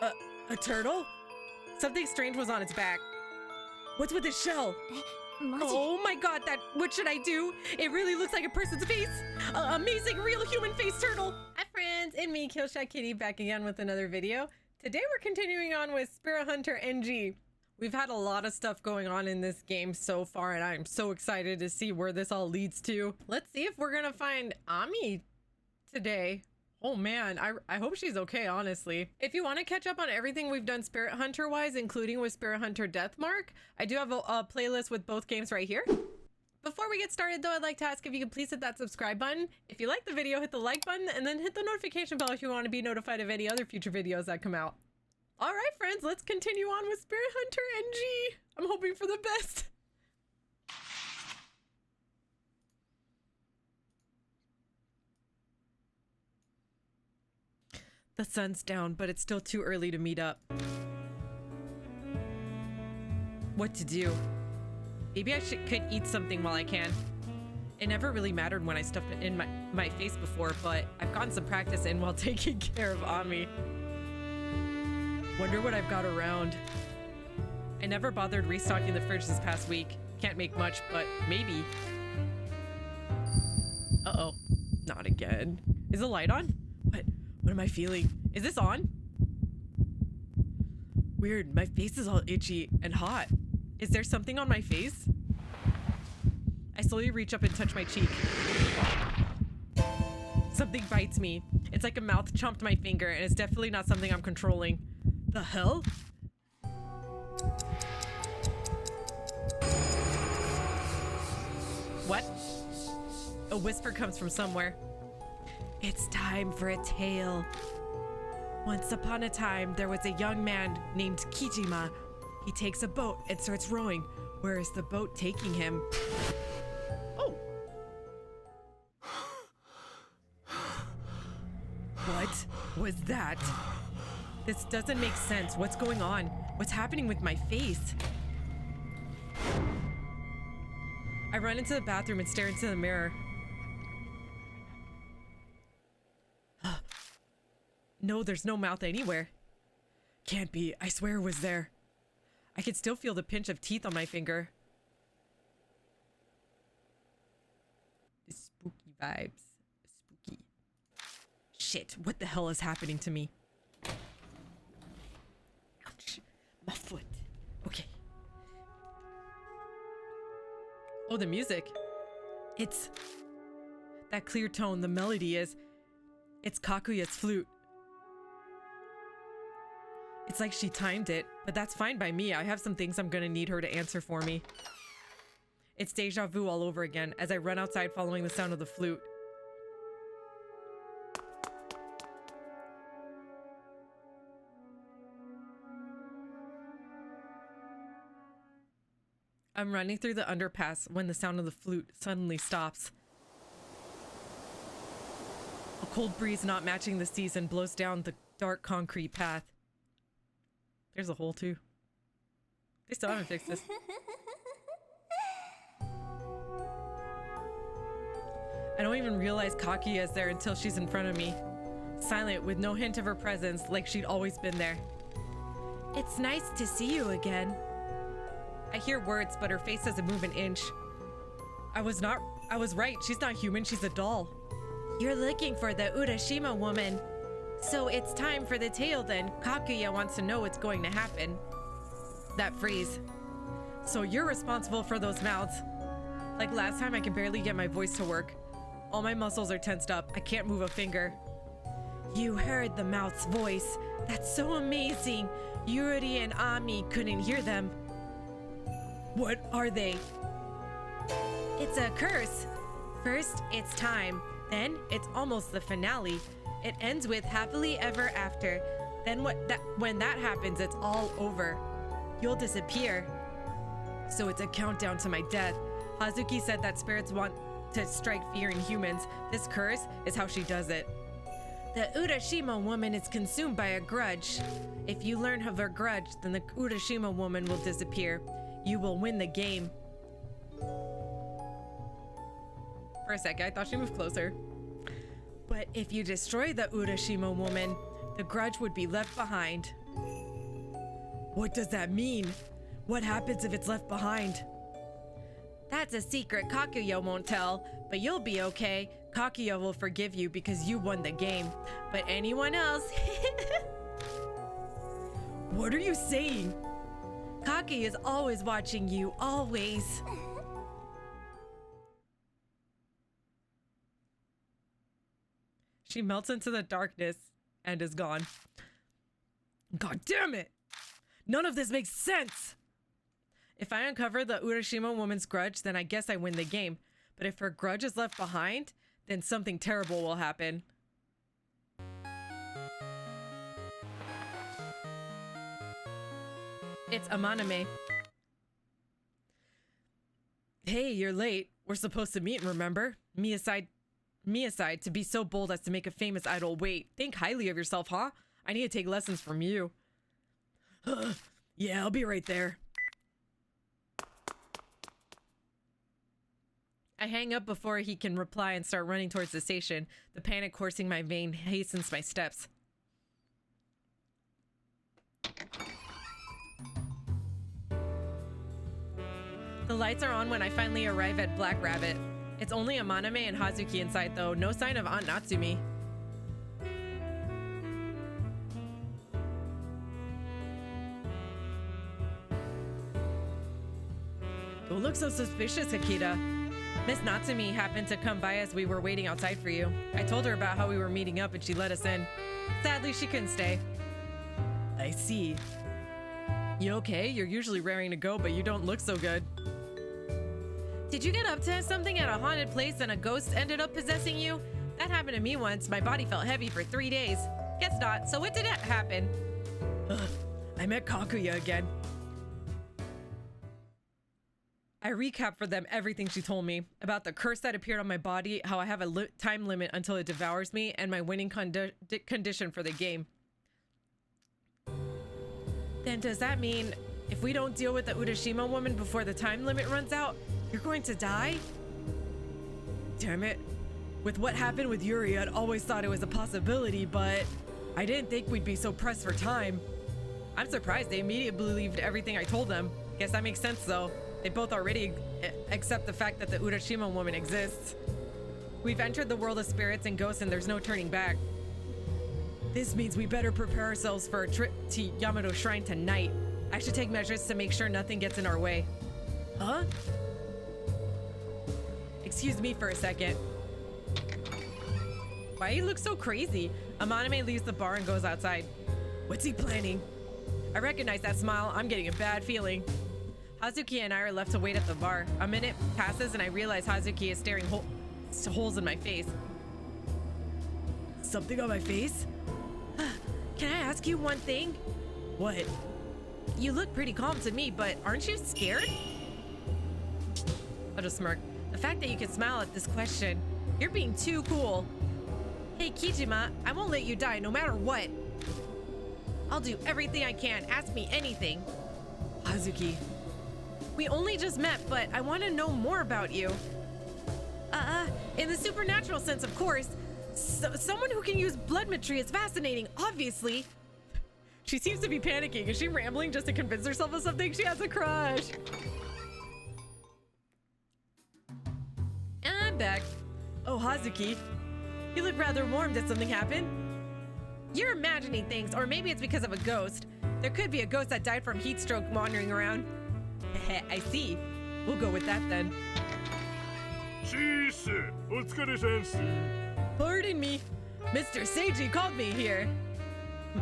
A turtle? Something strange was on its back. What's with this shell? Oh my god, what should I do? It really looks like a person's face. Amazing real human face turtle. Hi friends, it's me, KillshotKitty, back again with another video. Today we're continuing on with Spirit Hunter NG. We've had a lot of stuff going on in this game so far, and I'm so excited to see where this all leads to. Let's see if we're gonna find Ami today. Oh man, I hope she's okay, honestly. If you want to catch up on everything we've done Spirit Hunter wise, including with Spirit Hunter Deathmark, I do have a playlist with both games right here. Before we get started though, I'd like to ask if you could please hit that subscribe button. If you like the video, hit the like button and then hit the notification bell if you want to be notified of any other future videos that come out. All right, friends, let's continue on with Spirit Hunter NG. I'm hoping for the best. The sun's down, but it's still too early to meet up. What to do? Maybe I could eat something while I can. It never really mattered when I stuffed it in my face before, but I've gotten some practice in while taking care of Ami. Wonder what I've got around. I never bothered restocking the fridge this past week. Can't make much, but maybe. Uh-oh. Not again. Is the light on? What am I feeling? Is this on? Weird, my face is all itchy and hot. Is there something on my face? I slowly reach up and touch my cheek. Something bites me. It's like a mouth chomped my finger, and it's definitely not something I'm controlling. The hell? What? A whisper comes from somewhere. It's time for a tale. Once upon a time, there was a young man named Kijima. He takes a boat and starts rowing. Where is the boat taking him? Oh! What was that? This doesn't make sense. What's going on? What's happening with my face? I run into the bathroom and stare into the mirror. No, there's no mouth anywhere. Can't be. I swear it was there. I can still feel the pinch of teeth on my finger. The spooky vibes. Spooky. Shit, what the hell is happening to me? Ouch. My foot. Okay. Oh, the music. It's that clear tone. The melody is. It's Kakuya's flute. It's like she timed it, but that's fine by me. I have some things I'm gonna need her to answer for me. It's deja vu all over again as I run outside following the sound of the flute. I'm running through the underpass when the sound of the flute suddenly stops. A cold breeze not matching the season blows down the dark concrete path. There's a hole too. They still haven't fixed this. I don't even realize Kakuya is there until she's in front of me. Silent, with no hint of her presence, like she'd always been there. It's nice to see you again. I hear words, but her face doesn't move an inch. I was right. She's not human, she's a doll. You're looking for the URASHIMA woman. So it's time for the tale then. Kakuya wants to know what's going to happen. That freeze. So you're responsible for those mouths. Like last time, I can barely get my voice to work. All my muscles are tensed up. I can't move a finger. You heard the mouth's voice. That's so amazing. Yuri and Ami couldn't hear them. What are they? It's a curse. First, it's time. Then, it's almost the finale. It ends with happily ever after. Then when that happens, it's all over. You'll disappear. So it's a countdown to my death. Hazuki said that spirits want to strike fear in humans. This curse is how she does it. The URASHIMA woman is consumed by a grudge. If you learn of her grudge, then the URASHIMA woman will disappear. You will win the game. For a second, I thought she moved closer. But if you destroy the URASHIMA woman, the grudge would be left behind. What does that mean? What happens if it's left behind? That's a secret Kakuya won't tell, but you'll be okay. Kakuya will forgive you because you won the game. But anyone else... What are you saying? Kakuya is always watching you, always. She melts into the darkness and is gone. God damn it! None of this makes sense! If I uncover the Urashima woman's grudge, then I guess I win the game. But if her grudge is left behind, then something terrible will happen. It's Amaname. Hey, you're late. We're supposed to meet, remember? Me aside, to be so bold as to make a famous idol wait. Think highly of yourself, huh? I need to take lessons from you. Yeah, I'll be right there. I hang up before he can reply and start running towards the station. The panic coursing my vein hastens my steps. The lights are on when I finally arrive at Black Rabbit. It's only Amaname and Hazuki inside though, no sign of Aunt Natsumi. Don't look so suspicious, Akita. Miss Natsumi happened to come by as we were waiting outside for you. I told her about how we were meeting up and she let us in. Sadly, she couldn't stay. I see. You okay? You're usually raring to go, but you don't look so good. Did you get up to something at a haunted place and a ghost ended up possessing you? That happened to me once. My body felt heavy for 3 days. Guess not. So what did happen? I met Kakuya again. I recap for them everything she told me about the curse that appeared on my body, how I have a time limit until it devours me, and my winning condition for the game. Then does that mean if we don't deal with the Urashima woman before the time limit runs out, you're going to die? Damn it. With what happened with Yuri, I'd always thought it was a possibility, but I didn't think we'd be so pressed for time. I'm surprised they immediately believed everything I told them. Guess that makes sense though. They both already accept the fact that the Urashima woman exists. We've entered the world of spirits and ghosts and there's no turning back. This means we better prepare ourselves for a trip to Yamato Shrine tonight. I should take measures to make sure nothing gets in our way. Huh? Excuse me for a second. Why you look so crazy? Amaname leaves the bar and goes outside. What's he planning? I recognize that smile. I'm getting a bad feeling. Hazuki and I are left to wait at the bar. A minute passes and I realize Hazuki is staring holes in my face. Something on my face? Can I ask you one thing? What? You look pretty calm to me, but aren't you scared? I'll just smirk. The fact that you can smile at this question, you're being too cool. Hey Kijima, I won't let you die no matter what. I'll do everything I can. Ask me anything. Hazuki. We only just met, but I want to know more about you. In the supernatural sense, of course. Someone who can use bloodmetry is fascinating, obviously. She seems to be panicking. Is she rambling just to convince herself of something? She has a crush. And I'm back. Oh, Hazuki. You look rather warm. Did something happen? You're imagining things, or maybe it's because of a ghost. There could be a ghost that died from heat stroke wandering around. I see. We'll go with that then. Pardon me. Mr. Seiji called me here.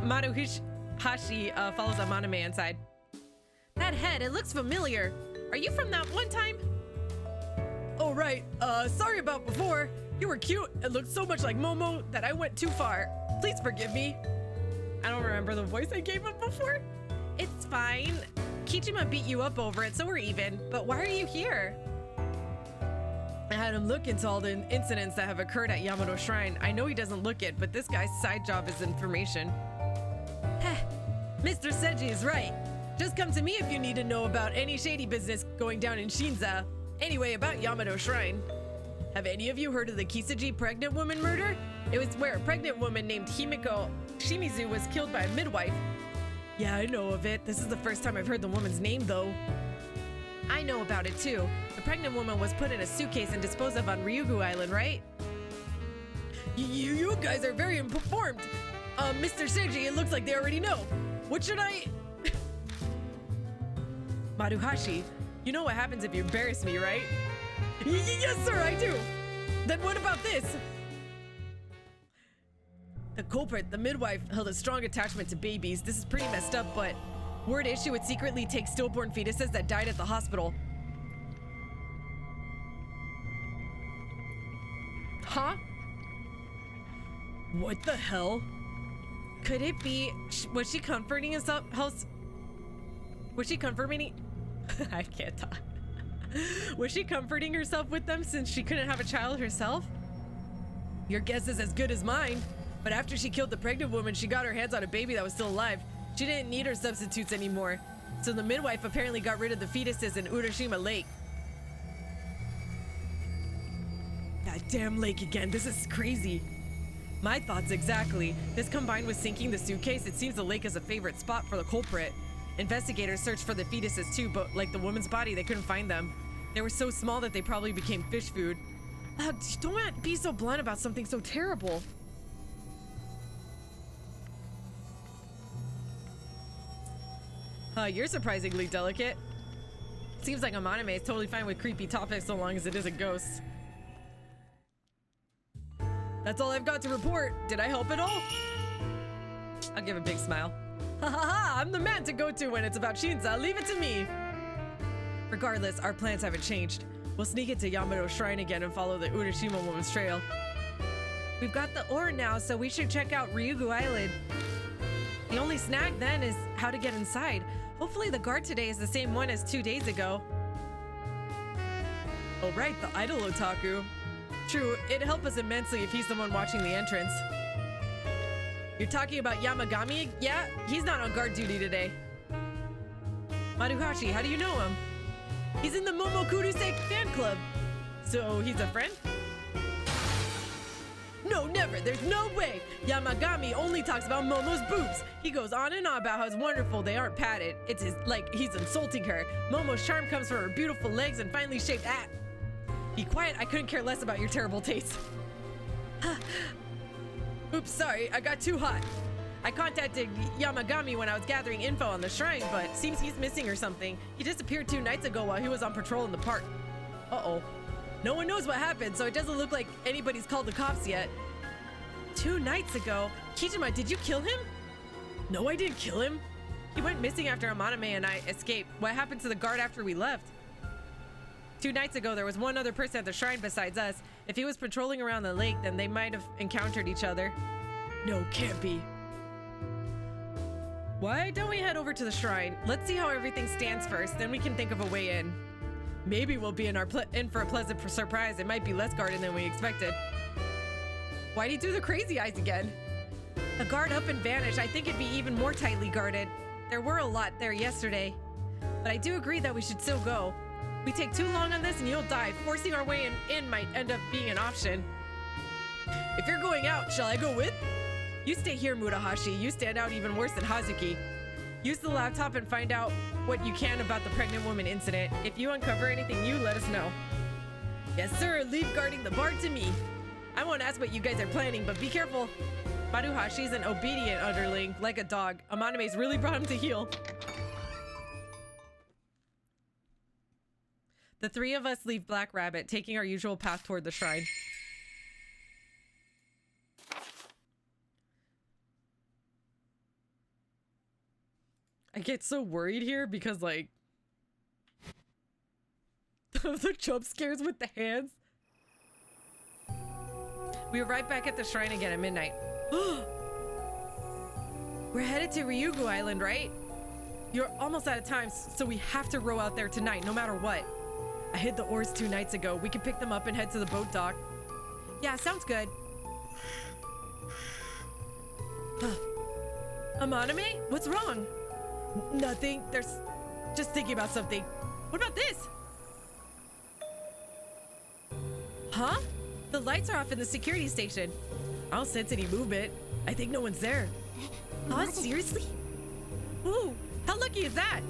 Maruhashi follows Amaname inside. That head, it looks familiar. Are you from that one time? Oh, right. Sorry about before. You were cute and looked so much like Momo that I went too far. Please forgive me. I don't remember the voice I gave him before. It's fine. Kijima beat you up over it, so we're even. But why are you here? I had him look into all the incidents that have occurred at Yamato Shrine. I know he doesn't look it, but this guy's side job is information. Mr. Seiji is right. Just come to me if you need to know about any shady business going down in Shinza. Anyway, about Yamato Shrine. Have any of you heard of the Kisagi pregnant woman murder? It was where a pregnant woman named Himiko Shimizu was killed by a midwife. Yeah, I know of it. This is the first time I've heard the woman's name, though. I know about it, too. The pregnant woman was put in a suitcase and disposed of on Ryugu Island, right? You guys are very informed. Mr. Seiji, it looks like they already know. What should I... Maruhashi, you know what happens if you embarrass me, right? Yes, sir, I do. Then what about this? The culprit, the midwife, held a strong attachment to babies. This is pretty messed up, but word is she would secretly take stillborn fetuses that died at the hospital. Huh? What the hell? Could it be, was she comforting herself? Was she comforting? I can't talk. Was she comforting herself with them since she couldn't have a child herself? Your guess is as good as mine. But after she killed the pregnant woman, she got her hands on a baby that was still alive. She didn't need her substitutes anymore. So the midwife apparently got rid of the fetuses in Urashima Lake. That damn lake again, this is crazy. My thoughts exactly. This combined with sinking the suitcase, it seems the lake is a favorite spot for the culprit. Investigators searched for the fetuses too, but like the woman's body, they couldn't find them. They were so small that they probably became fish food. Don't be so blunt about something so terrible. You're surprisingly delicate. Seems like Amaname is totally fine with creepy topics so long as it isn't ghosts. That's all I've got to report. Did I help at all? I'll give a big smile. Ha ha ha! I'm the man to go to when it's about Shinza. Leave it to me. Regardless, our plans haven't changed. We'll sneak into Yamato Shrine again and follow the Urashima woman's trail. We've got the ore now, so we should check out Ryugu Island. The only snag then is how to get inside. Hopefully the guard today is the same one as 2 days ago. Oh right, the idol otaku. True, it'd help us immensely if he's the one watching the entrance. You're talking about Yamagami? Yeah, he's not on guard duty today. Maruhashi, how do you know him? He's in the Momokurusei fan club. So he's a friend? No, never. There's no way. Yamagami only talks about Momo's boobs. He goes on and on about how it's wonderful they aren't padded. It's like he's insulting her. Momo's charm comes from her beautiful legs and finely shaped ass. Be quiet. I couldn't care less about your terrible taste. Oops, sorry. I got too hot. I contacted Yamagami when I was gathering info on the shrine, but seems he's missing or something. He disappeared 2 nights ago while he was on patrol in the park. Uh-oh. No one knows what happened, so it doesn't look like anybody's called the cops yet. 2 nights ago? Kijima, did you kill him? No, I didn't kill him. He went missing after Amaname and I escaped. What happened to the guard after we left? 2 nights ago, there was one other person at the shrine besides us. If he was patrolling around the lake, then they might have encountered each other. No, can't be. Why don't we head over to the shrine? Let's see how everything stands first, then we can think of a way in. Maybe we'll be in for a pleasant surprise. It might be less guarded than we expected. Why'd he do the crazy eyes again? The guard up and vanished. I think it'd be even more tightly guarded. There were a lot there yesterday. But I do agree that we should still go. We take too long on this and you'll die. Forcing our way in might end up being an option. If you're going out, shall I go with? You stay here, Murahashi. You stand out even worse than Hazuki. Use the laptop and find out what you can about the pregnant woman incident. If you uncover anything new, let us know. Yes, sir. Leave guarding the bar to me. I won't ask what you guys are planning, but be careful. Maruhashi's an obedient underling, like a dog. Amaname's really brought him to heel. The 3 of us leave Black Rabbit, taking our usual path toward the shrine. I get so worried here because, like, the jump scares with the hands. We arrive back at the shrine again at midnight. We're headed to Ryugu Island, right? You're almost out of time, so we have to row out there tonight, no matter what. I hid the oars 2 nights ago. We can pick them up and head to the boat dock. Yeah, sounds good. Amaname? What's wrong? Nothing. There's just thinking about something. What about this? Huh? The lights are off in the security station. I don't sense any movement. I think no one's there. Huh? Seriously? Ooh, how lucky is that?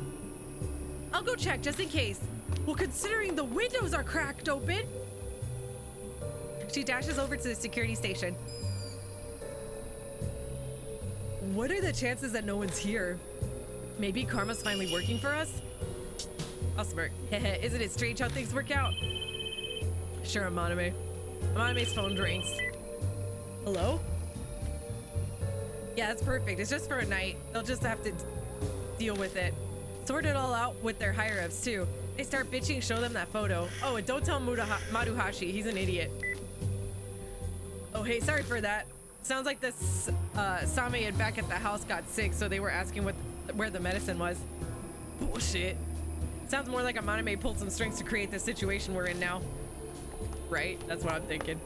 I'll go check just in case. Well, considering the windows are cracked open. She dashes over to the security station. What are the chances that no one's here? Maybe karma's finally working for us? I'll smirk. Isn't it strange how things work out? Sure, Amaname. Amaname's phone rings. Hello? Yeah, that's perfect. It's just for a night. They'll just have to deal with it. Sort it all out with their higher-ups, too. They start bitching, show them that photo. Oh, and don't tell Maruhashi. He's an idiot. Oh, hey, sorry for that. Sounds like this Same back at the house got sick, so they were asking where the medicine was. Bullshit. Sounds more like Amaname pulled some strings to create the situation we're in now. Right? That's what I'm thinking.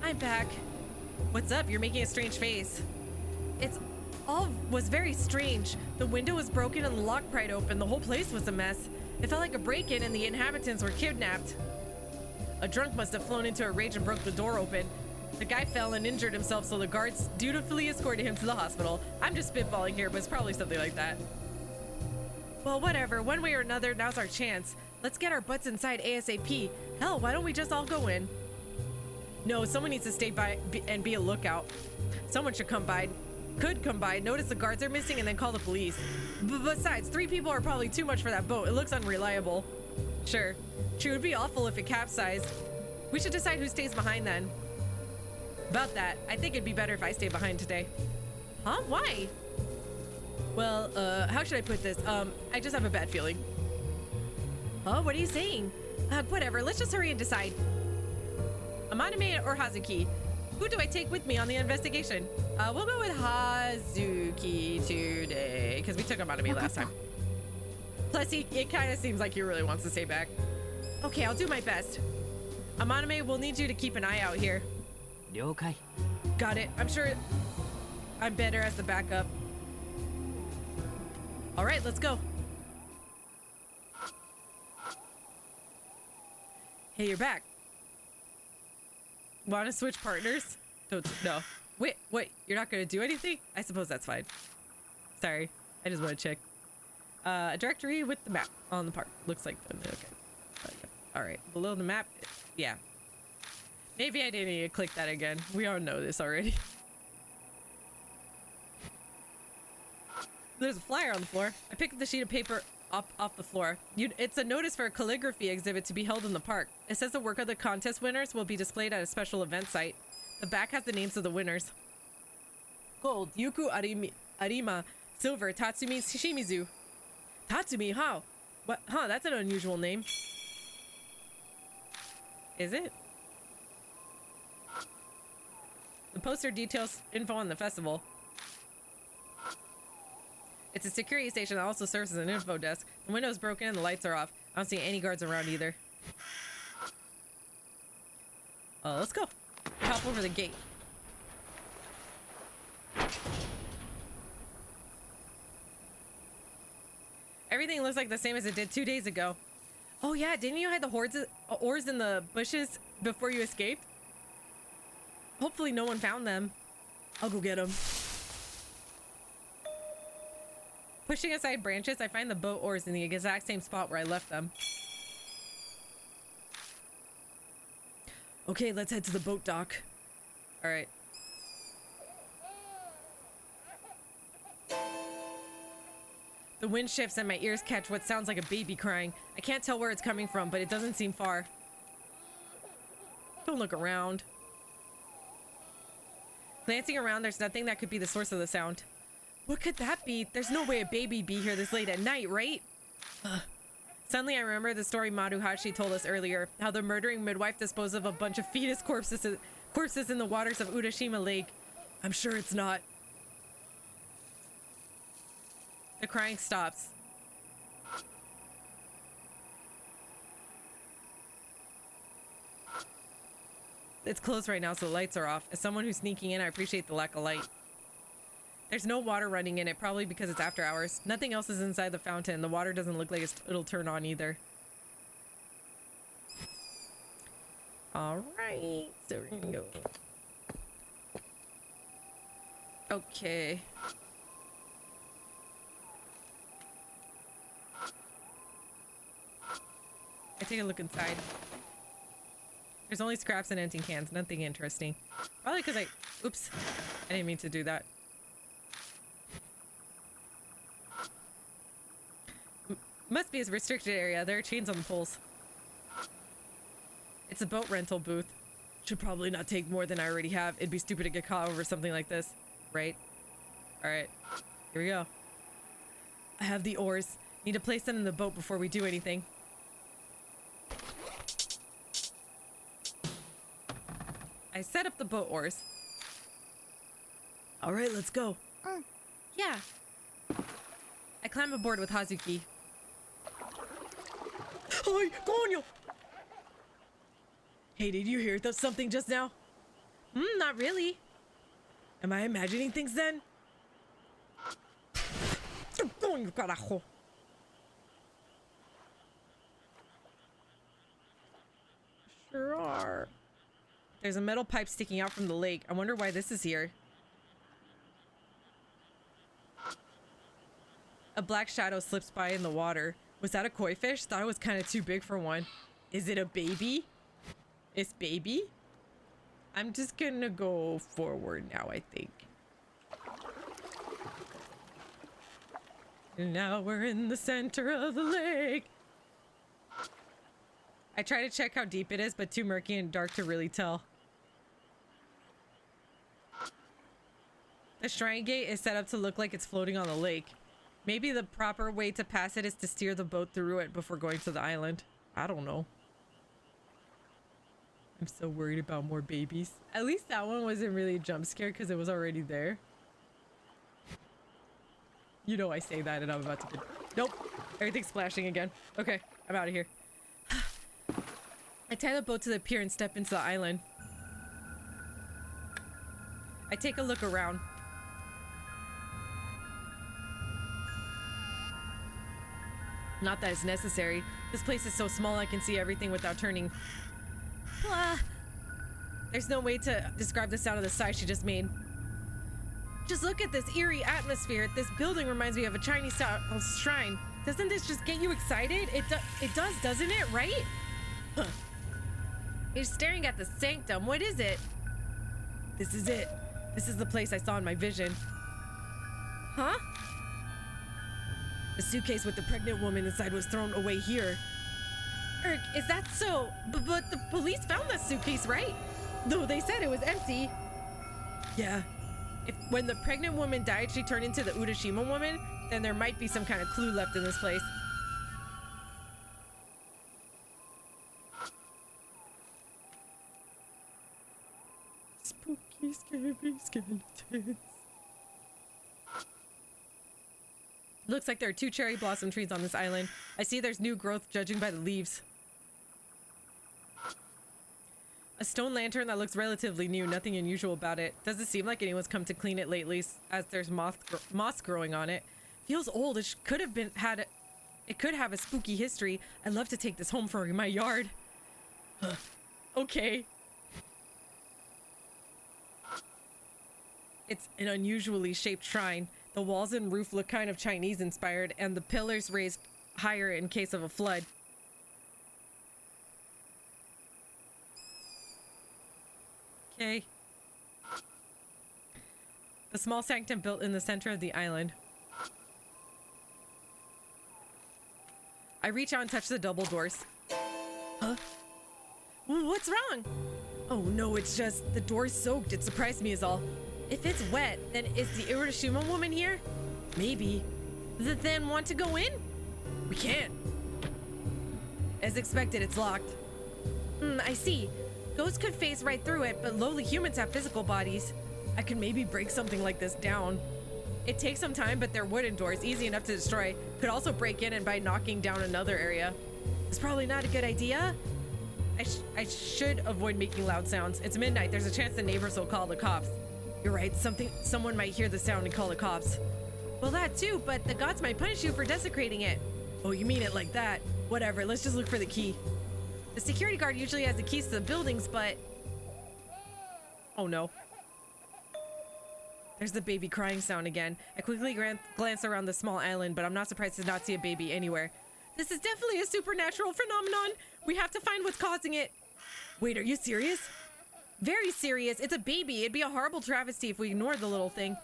I'm back. What's up? You're making a strange face. It's all was very strange. The window was broken and the lock pried open. The whole place was a mess. It felt like a break-in and the inhabitants were kidnapped. A drunk must have flown into a rage and broke the door open. The guy fell and injured himself, so the guards dutifully escorted him to the hospital. I'm just spitballing here, but it's probably something like that. Well, whatever. One way or another, now's our chance. Let's get our butts inside ASAP. Hell, why don't we just all go in? No, someone needs to stay by and be a lookout. Someone should come by. Could come by, notice the guards are missing, and then call the police. Besides, 3 people are probably too much for that boat. It looks unreliable. Sure. True, it'd be awful if it capsized. We should decide who stays behind then. About that, I think it'd be better if I stay behind today. Huh? Why? Well, how should I put this? I just have a bad feeling. Oh, what are you saying? Whatever, let's just hurry and decide. Amaname or Hazuki? Who do I take with me on the investigation? We'll go with Hazuki today, because we took Amaname last time. Plus, it kind of seems like he really wants to stay back. Okay, I'll do my best. Amaname, we'll need you to keep an eye out here. Ryokai. Got it. I'm sure I'm better as the backup. All right, let's go. Hey, you're back. Want to switch partners? No. Wait, you're not going to do anything? I suppose that's fine. Sorry, I just want to check. A directory with the map on the park. Looks like them. Okay. All right, below the map. Yeah. Maybe I didn't need to click that again. We all know this already. There's a flyer on the floor. I picked up the sheet of paper off the floor. It's a notice for a calligraphy exhibit to be held in the park. It says the work of the contest winners will be displayed at a special event site. The back has the names of the winners. Gold, Yuku Arima. Silver, Tatsumi Shimizu. Tatsumi, how? What? Huh, that's an unusual name. Is it? The poster details info on the festival. It's a security station that also serves as an info desk. The window's broken and the lights are off. I don't see any guards around either. Let's go. Hop over the gate. Everything looks like the same as it did 2 days ago. Oh yeah, didn't you hide the oars in the bushes before you escaped? Hopefully no one found them. I'll go get them. Pushing aside branches, I find the boat oars in the exact same spot where I left them. Okay, let's head to the boat dock. All right. The wind shifts and my ears catch what sounds like a baby crying. I can't tell where it's coming from, but it doesn't seem far. Don't look around. Glancing around, there's nothing that could be the source of the sound. What could that be? There's no way a baby'd be here this late at night, right? Suddenly I remember the story Maruhashi told us earlier, how the murdering midwife disposed of a bunch of fetus corpses in the waters of URASHIMA Lake. I'm sure it's not. The crying stops. It's closed right now, so the lights are off. As someone who's sneaking in, I appreciate the lack of light. There's no water running in it, probably because it's after hours. Nothing else is inside the fountain. The water doesn't look like it'll turn on either. Alright, so we're gonna go. Okay. take a look inside. There's only scraps and empty cans. Nothing interesting. Probably because oops. I didn't mean to do that. Must be a restricted area. There are chains on the poles. It's a boat rental booth. Should probably not take more than I already have. It'd be stupid to get caught over something like this. Right? Alright. Here we go. I have the oars. Need to place them in the boat before we do anything. I set up the boat oars. Alright, let's go. Yeah. I climb aboard with Hazuki. Ay, coño! Hey, did you hear something just now? Not really. Am I imagining things then? Coño, carajo. Sure are. There's a metal pipe sticking out from the lake. I wonder why this is here. A black shadow slips by in the water. Was that a koi fish? Thought it was kind of too big for one. Is it a baby? It's baby? I'm just gonna go forward now, I think. And now we're in the center of the lake. I try to check how deep it is, but too murky and dark to really tell. The shrine gate is set up to look like it's floating on the lake. Maybe the proper way to pass it is to steer the boat through it before going to the island. I don't know. I'm so worried about more babies. At least that one wasn't really a jump scare because it was already there. You know I say that and I'm about to get... Nope. Everything's splashing again. Okay, I'm out of here. I tie the boat to the pier and step into the island. I take a look around. Not that it's necessary. This place is so small I can see everything without turning. Blah. There's no way to describe the sound of the sigh she just made. Just look at this eerie atmosphere. This building reminds me of a Chinese style shrine. Doesn't this just get you excited? It does, doesn't it? Right? Huh. You're staring at the sanctum. What is it? This is it. This is the place I saw in my vision. Huh? The suitcase with the pregnant woman inside was thrown away here. Eric, is that so? But the police found that suitcase, right? Though they said it was empty. Yeah. When the pregnant woman died, she turned into the URASHIMA woman, then there might be some kind of clue left in this place. Spooky, scary skeletons. Looks like there are 2 cherry blossom trees on this island. I see there's new growth judging by the leaves. A stone lantern that looks relatively new, nothing unusual about it. Doesn't seem like anyone's come to clean it lately, as there's moss growing on it. Feels old. It could have it could have a spooky history. I'd love to take this home for my yard. Okay. It's an unusually shaped shrine. The walls and roof look kind of Chinese inspired, and the pillars raised higher in case of a flood. Okay. The small sanctum built in the center of the island. I reach out and touch the double doors. Huh? What's wrong? Oh no, it's just the door's soaked. It surprised me is all. If it's wet, then is the URASHIMA woman here? Maybe. Then want to go in? We can't. As expected, it's locked. I see. Ghosts could phase right through it, but lowly humans have physical bodies. I could maybe break something like this down. It takes some time, but they're wooden doors, easy enough to destroy. Could also break in and by knocking down another area. It's probably not a good idea. I should avoid making loud sounds. It's midnight. There's a chance the neighbors will call the cops. You're right. Someone might hear the sound and call the cops. Well, that too, but the gods might punish you for desecrating it. Oh, you mean it like that? Whatever. Let's just look for the key. The security guard usually has the keys to the buildings, but... Oh no. There's the baby crying sound again. I quickly glance around the small island, but I'm not surprised to not see a baby anywhere. This is definitely a supernatural phenomenon. We have to find what's causing it. Wait, are you serious? Very serious. It's a baby. It'd be a horrible travesty if we ignored the little thing.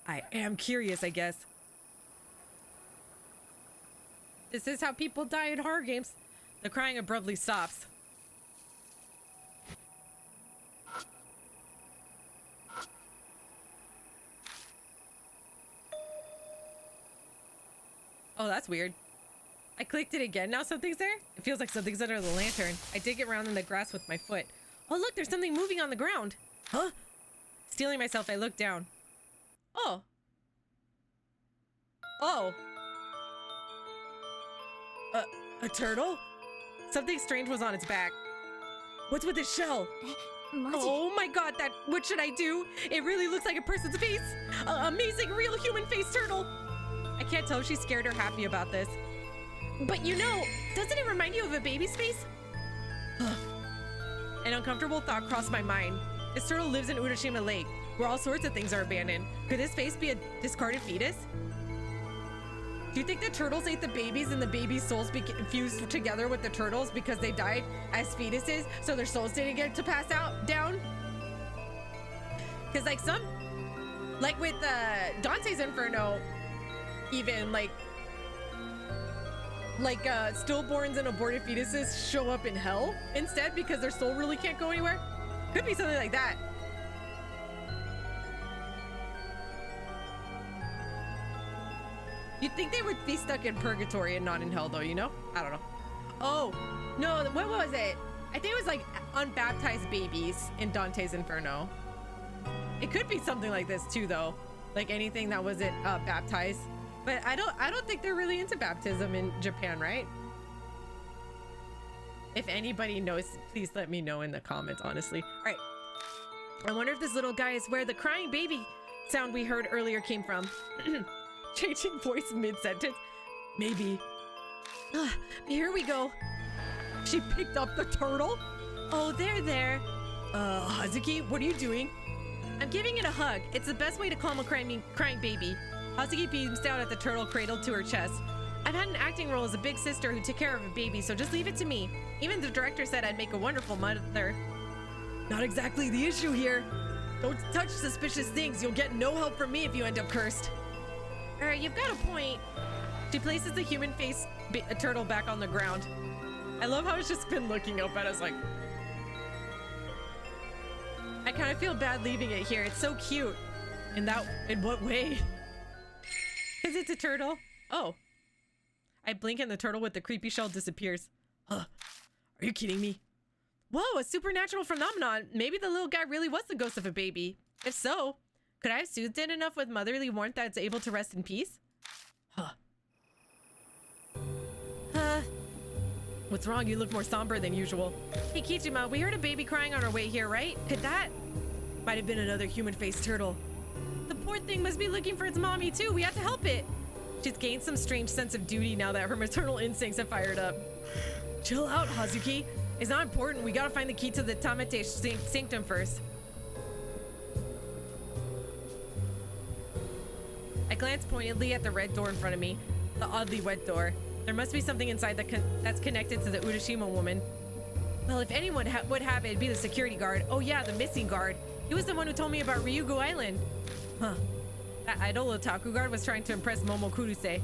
I am curious, I guess. This is how people die in horror games. The crying abruptly stops. Oh, that's weird. I clicked it again. Now something's there? It feels like something's under the lantern. I dig it around in the grass with my foot. Oh, look, there's something moving on the ground. Huh? Stealing myself, I look down. Oh. Oh. A turtle? Something strange was on its back. What's with this shell? Oh my god, what should I do? It really looks like a person's face. Amazing real human face turtle. I can't tell if she's scared or happy about this. But you know, doesn't it remind you of a baby's face? An uncomfortable thought crossed my mind. This turtle lives in URASHIMA Lake, where all sorts of things are abandoned. Could his face be a discarded fetus? Do you think the turtles ate the babies and the babies' souls fused together with the turtles because they died as fetuses, so their souls didn't get to pass down? Because like with Dante's Inferno, even like stillborns and aborted fetuses show up in hell instead because their soul really can't go anywhere. Could be something like that. You'd think they would be stuck in purgatory and not in hell, though, you know? I don't know. Oh, no, what was it? I think it was like unbaptized babies in Dante's Inferno. It could be something like this too, though. Like anything that wasn't baptized. But I don't think they're really into baptism in Japan, right? If anybody knows, please let me know in the comments, honestly. All right. I wonder if this little guy is where the crying baby sound we heard earlier came from. Changing voice mid-sentence. Maybe. Here we go. She picked up the turtle? Oh, there. Hazuki, what are you doing? I'm giving it a hug. It's the best way to calm a crying baby. Hazuki beams down at the turtle cradled to her chest. I've had an acting role as a big sister who took care of a baby, so just leave it to me. Even the director said I'd make a wonderful mother. Not exactly the issue here. Don't touch suspicious things. You'll get no help from me if you end up cursed. You've got a point. She places the human face turtle back on the ground. I love how it's just been looking up at us like... I kind of feel bad leaving it here. It's so cute. In what way? Because it's a turtle. Oh. I blink and the turtle with the creepy shell disappears. Huh. Are you kidding me? Whoa, a supernatural phenomenon. Maybe the little guy really was the ghost of a baby. If so, could I have soothed it enough with motherly warmth that it's able to rest in peace? Huh. What's wrong? You look more somber than usual. Hey, Kijima, we heard a baby crying on our way here, right? Could that... Might have been another human-faced turtle. The poor thing must be looking for its mommy, too. We have to help it. She's gained some strange sense of duty now that her maternal instincts have fired up. Chill out, Hazuki. It's not important. We gotta find the key to the Tamete sanctum first. I glance pointedly at the red door in front of me, the oddly wet door. There must be something inside that's connected to the Urashima woman. Well, if anyone would have it, it'd be the security guard. Oh yeah, the missing guard. He was the one who told me about Ryugu Island. Huh. That idol otaku guard was trying to impress Momo Kuruse.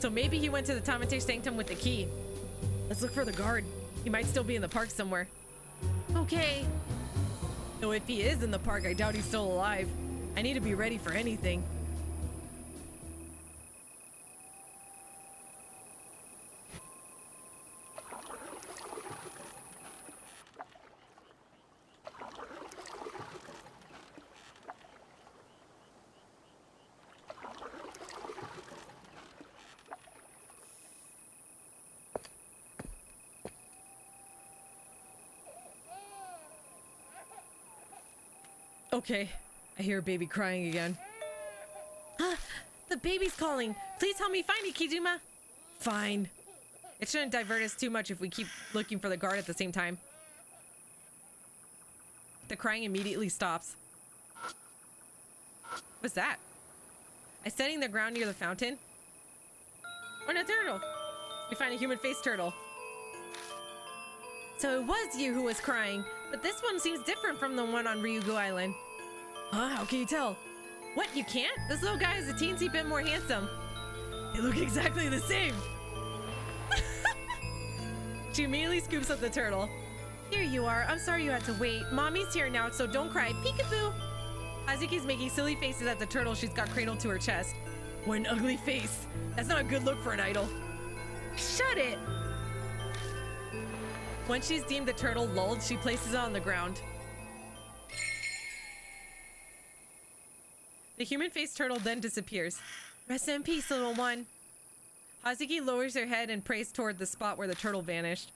So maybe he went to the Tamete sanctum with the key. Let's look for the guard. He might still be in the park somewhere. Okay. Though if he is in the park, I doubt he's still alive. I need to be ready for anything. Okay, I hear a baby crying again. The baby's calling. Please help me find it, Kijima. Fine. It shouldn't divert us too much if we keep looking for the guard at the same time. The crying immediately stops. What's that? I setting the ground near the fountain. Oh, no, turtle. We find a human-faced turtle. So it was you who was crying, but this one seems different from the one on Ryugu Island. Huh? How can you tell? What, you can't? This little guy is a teensy bit more handsome. They look exactly the same. She immediately scoops up the turtle. Here you are. I'm sorry you had to wait. Mommy's here now, so don't cry. Peekaboo. Hazuki's making silly faces at the turtle she's got cradled to her chest. What an ugly face. That's not a good look for an idol. Shut it. Once she's deemed the turtle lulled, she places it on the ground. The human-faced turtle then disappears. Rest in peace, little one. Hazuki lowers her head and prays toward the spot where the turtle vanished.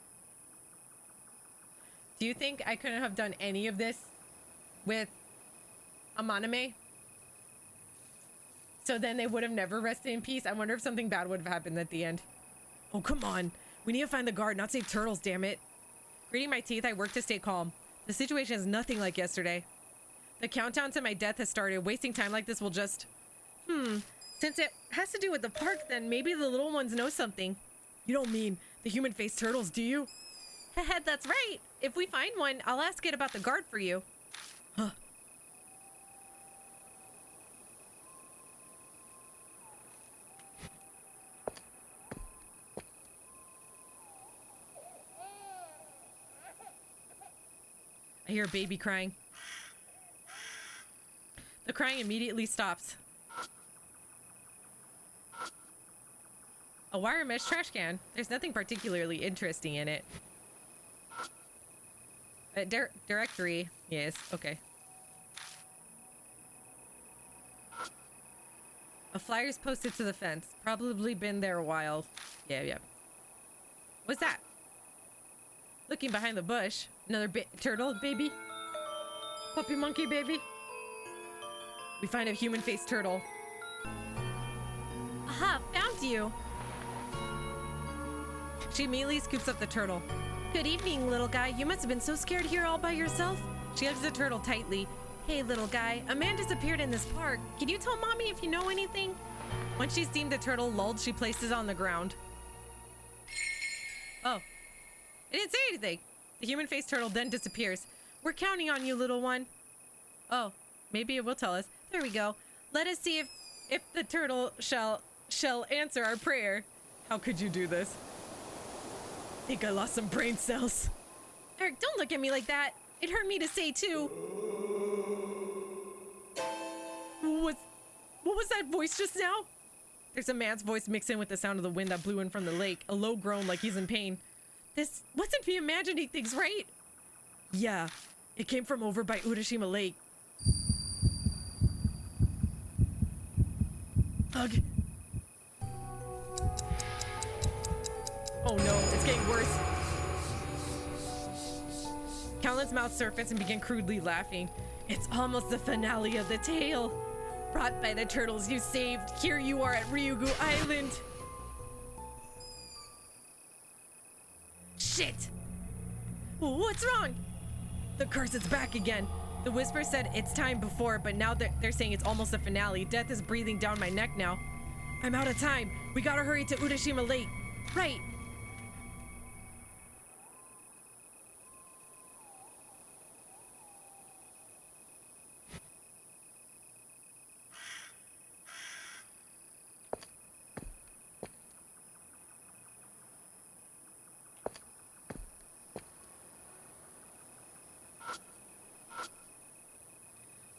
Do you think I couldn't have done any of this with a Maname? So then they would have never rested in peace? I wonder if something bad would have happened at the end. Oh, come on. We need to find the guard, not save turtles, damn it. Gritting my teeth, I work to stay calm. The situation is nothing like yesterday. The countdown to my death has started. Wasting time like this will just... Since it has to do with the park, then maybe the little ones know something. You don't mean the human-faced turtles, do you? That's right. If we find one, I'll ask it about the guard for you. Huh. I hear a baby crying. The crying immediately stops. A wire mesh trash can. There's nothing particularly interesting in it. Directory. Yes, okay. A flyer's posted to the fence. Probably been there a while. Yeah. What's that? Looking behind the bush. Another turtle baby? Puppy monkey baby? We find a human-faced turtle. Aha, found you. She immediately scoops up the turtle. Good evening, little guy. You must have been so scared here all by yourself. She hugs the turtle tightly. Hey, little guy. A man disappeared in this park. Can you tell mommy if you know anything? Once she's deemed the turtle lulled, she places it on the ground. Oh. It didn't say anything. The human-faced turtle then disappears. We're counting on you, little one. Oh, maybe it will tell us. There we go. Let us see if the turtle shall answer our prayer. How could you do this? Think I lost some brain cells. Eric, don't look at me like that. It hurt me to say too. What was that voice just now? There's a man's voice mixed in with the sound of the wind that blew in from the lake. A low groan like he's in pain. This wasn't me imagining things, right? Yeah, it came from over by URASHIMA Lake. Hug. Oh no, it's getting worse. Countless mouths surface and begin crudely laughing. It's almost the finale of the tale. Brought by the turtles you saved, here you are at Ryugu Island. Shit! What's wrong? The curse is back again. The whisper said it's time before, but now they're saying it's almost a finale. Death is breathing down my neck now. I'm out of time. We gotta hurry to URASHIMA Lake. Right.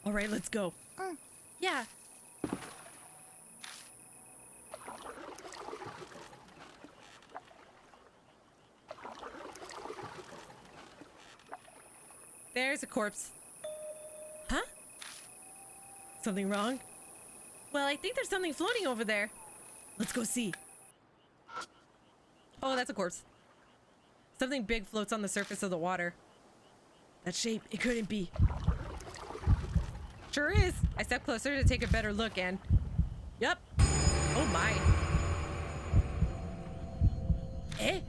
All right, let's go. Yeah. There's a corpse. Huh? Something wrong? Well, I think there's something floating over there. Let's go see. Oh, that's a corpse. Something big floats on the surface of the water. That shape, it couldn't be. Sure is. I step closer to take a better look and... Yup. Oh my. Eh?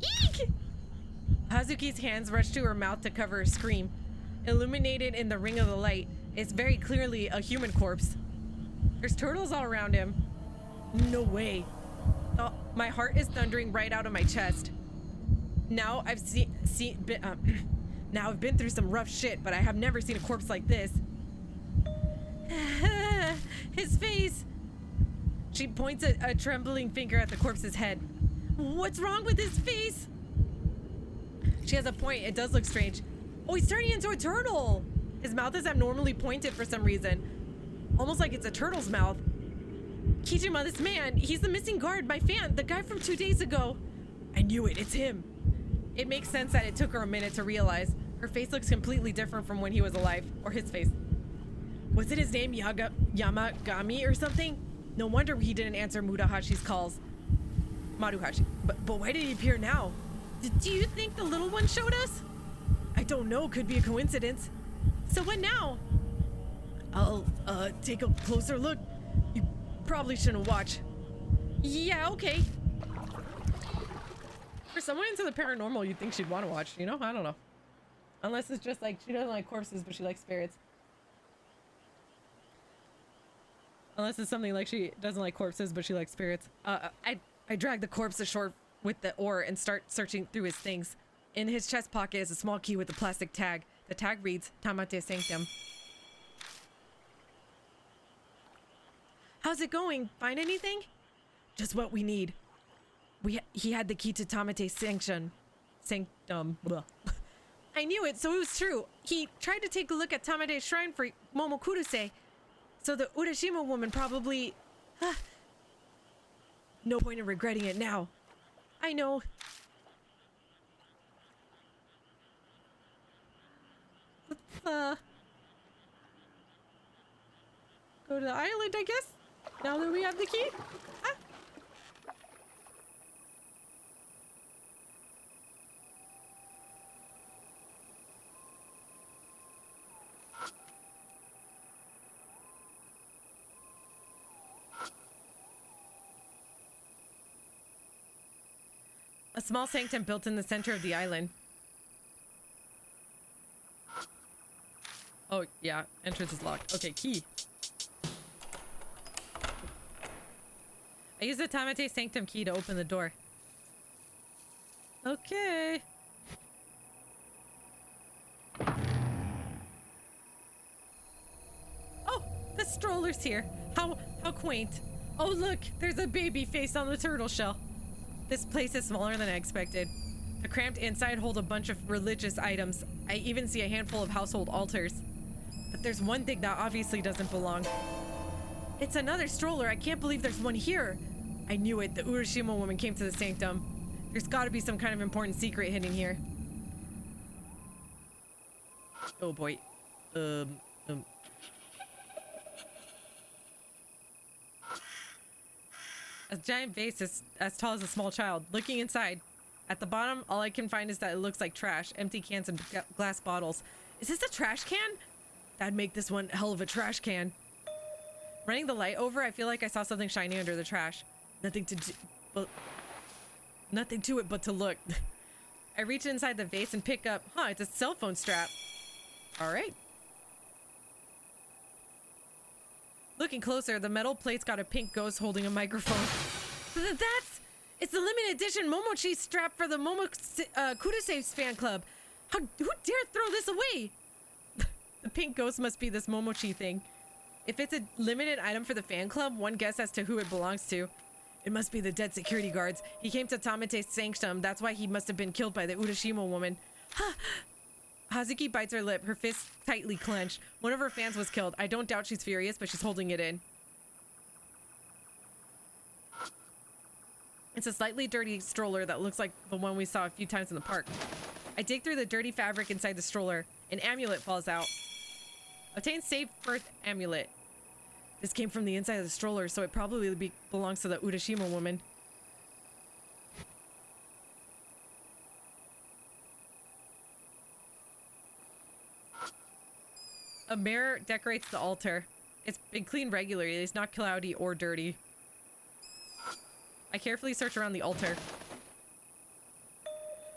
Eek! Hazuki's hands rush to her mouth to cover her scream. Illuminated in the ring of the light, it's very clearly a human corpse. There's turtles all around him. No way. Oh, my heart is thundering right out of my chest. Now I've now I've been through some rough shit, but I have never seen a corpse like this. His face. She points a trembling finger at the corpse's head. What's wrong with his face? She has a point. It does look strange. Oh, he's turning into a turtle. His mouth is abnormally pointed for some reason. Almost like it's a turtle's mouth. Kijima, this man, he's the missing guard, my fan, the guy from 2 days ago. I knew it, it's him. It makes sense that it took her a minute to realize. Her face looks completely different from when he was alive, or his face. Was it his name Yamagami or something? No wonder he didn't answer Murahashi's calls. Maruhashi. But why did he appear now? Do you think the little one showed us? I don't know, could be a coincidence. So what now? I'll take a closer look. You probably shouldn't watch. Yeah, okay. For someone into the paranormal, you'd think she'd want to watch, you know? I don't know. Unless it's just like she doesn't like corpses, but she likes spirits. Unless it's something like she doesn't like corpses, but she likes spirits. I drag the corpse ashore with the oar and start searching through his things. In his chest pocket is a small key with a plastic tag. The tag reads, Tamate Sanctum. How's it going? Find anything? Just what we need. He had the key to Tamate Sanctum. Blah. I knew it, so it was true. He tried to take a look at Tamate's shrine for Momokuruse. So the Urashima woman probably... No point in regretting it now. I know. Let's, go to the island, I guess? Now that we have the key? Huh? A small sanctum built in the center of the island. Oh, yeah. Entrance is locked. Okay, key. I use the Tamate Sanctum key to open the door. Okay. Oh, the stroller's here. How quaint. Oh, look, there's a baby face on the turtle shell. This place is smaller than I expected. The cramped inside hold a bunch of religious items. I even see a handful of household altars. But there's one thing that obviously doesn't belong. It's another stroller. I can't believe there's one here. I knew it. The Urashima woman came to the sanctum. There's got to be some kind of important secret hidden here. Oh boy. A giant vase is as tall as a small child. Looking inside, at the bottom, all I can find is that it looks like trash. Empty cans and glass bottles. Is this a trash can? That'd make this one a hell of a trash can. Running the light over, I feel like I saw something shiny under the trash. Nothing to it but to look. I reach inside the vase and pick up, it's a cell phone strap. All right. Looking closer, the metal plate's got a pink ghost holding a microphone. It's the limited edition Momochi strap for the Kuruse's fan club. Who dare throw this away? The pink ghost must be this Momochi thing. If it's a limited item for the fan club, one guess as to who it belongs to. It must be the dead security guards. He came to Tamate's sanctum. That's why he must have been killed by the Urashima woman. Hazuki bites her lip, her fist tightly clenched. One of her fans was killed. I don't doubt she's furious, but she's holding it in. It's a slightly dirty stroller that looks like the one we saw a few times in the park. I dig through the dirty fabric inside the stroller. An amulet falls out. Obtain safe birth amulet. This came from the inside of the stroller, so it probably belongs to the Urashima woman. A mirror decorates the altar. It's been cleaned regularly. It's not cloudy or dirty. I carefully search around the altar.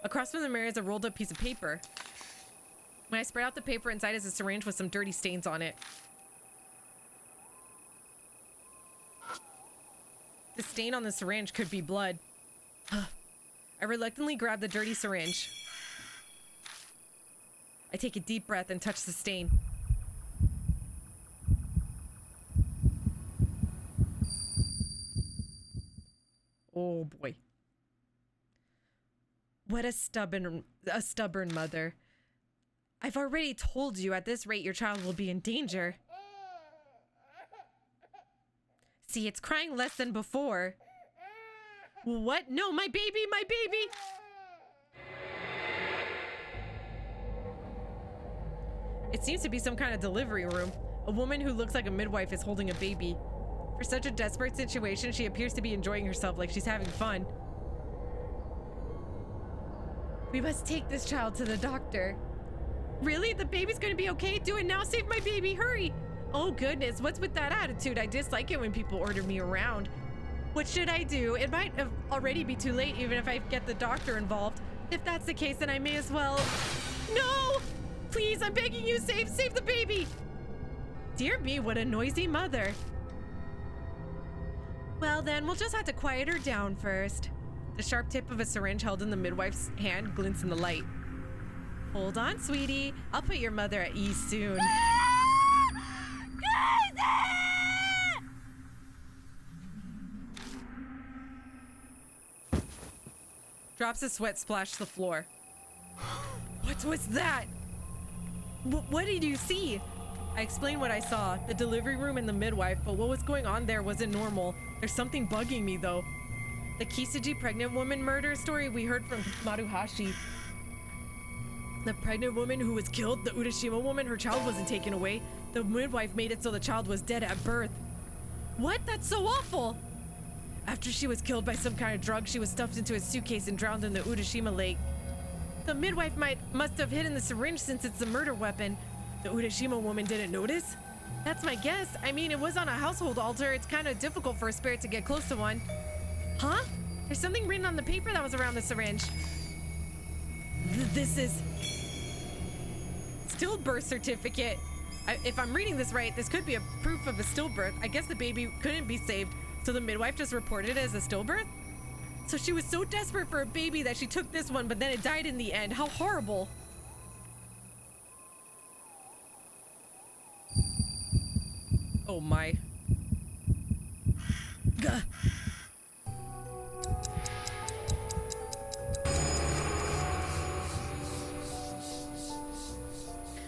Across from the mirror is a rolled up piece of paper. When I spread out the paper, inside is a syringe with some dirty stains on it. The stain on the syringe could be blood. I reluctantly grab the dirty syringe. I take a deep breath and touch the stain. Oh boy. What a stubborn mother. I've already told you at this rate your child will be in danger. See, it's crying less than before. What? No, my baby, my baby! It seems to be some kind of delivery room. A woman who looks like a midwife is holding a baby. For such a desperate situation, she appears to be enjoying herself like she's having fun. We must take this child to the doctor. Really? The baby's gonna be okay? Do it now, save my baby, hurry! Oh goodness, what's with that attitude? I dislike it when people order me around. What should I do? It might already be too late even if I get the doctor involved. If that's the case, then I may as well... No! Please, I'm begging you, save the baby! Dear me, what a noisy mother. Well then, we'll just have to quiet her down first. The sharp tip of a syringe held in the midwife's hand glints in the light. Hold on, sweetie. I'll put your mother at ease soon. Drops of sweat splash the floor. What was that? What did you see? I explained what I saw, the delivery room and the midwife, but what was going on there wasn't normal. There's something bugging me though. The Kisiji pregnant woman murder story we heard from Maruhashi. The pregnant woman who was killed, the Urashima woman, her child wasn't taken away. The midwife made it so the child was dead at birth. What? That's so awful! After she was killed by some kind of drug, she was stuffed into a suitcase and drowned in the Urashima lake. The midwife must have hidden the syringe since it's a murder weapon. The Urashima woman didn't notice? That's my guess. I mean, it was on a household altar. It's kind of difficult for a spirit to get close to one. Huh? There's something written on the paper that was around the syringe. This is... Stillbirth certificate. If I'm reading this right, this could be a proof of a stillbirth. I guess the baby couldn't be saved, so the midwife just reported it as a stillbirth? So she was so desperate for a baby that she took this one, but then it died in the end. How horrible. Oh my. Gah.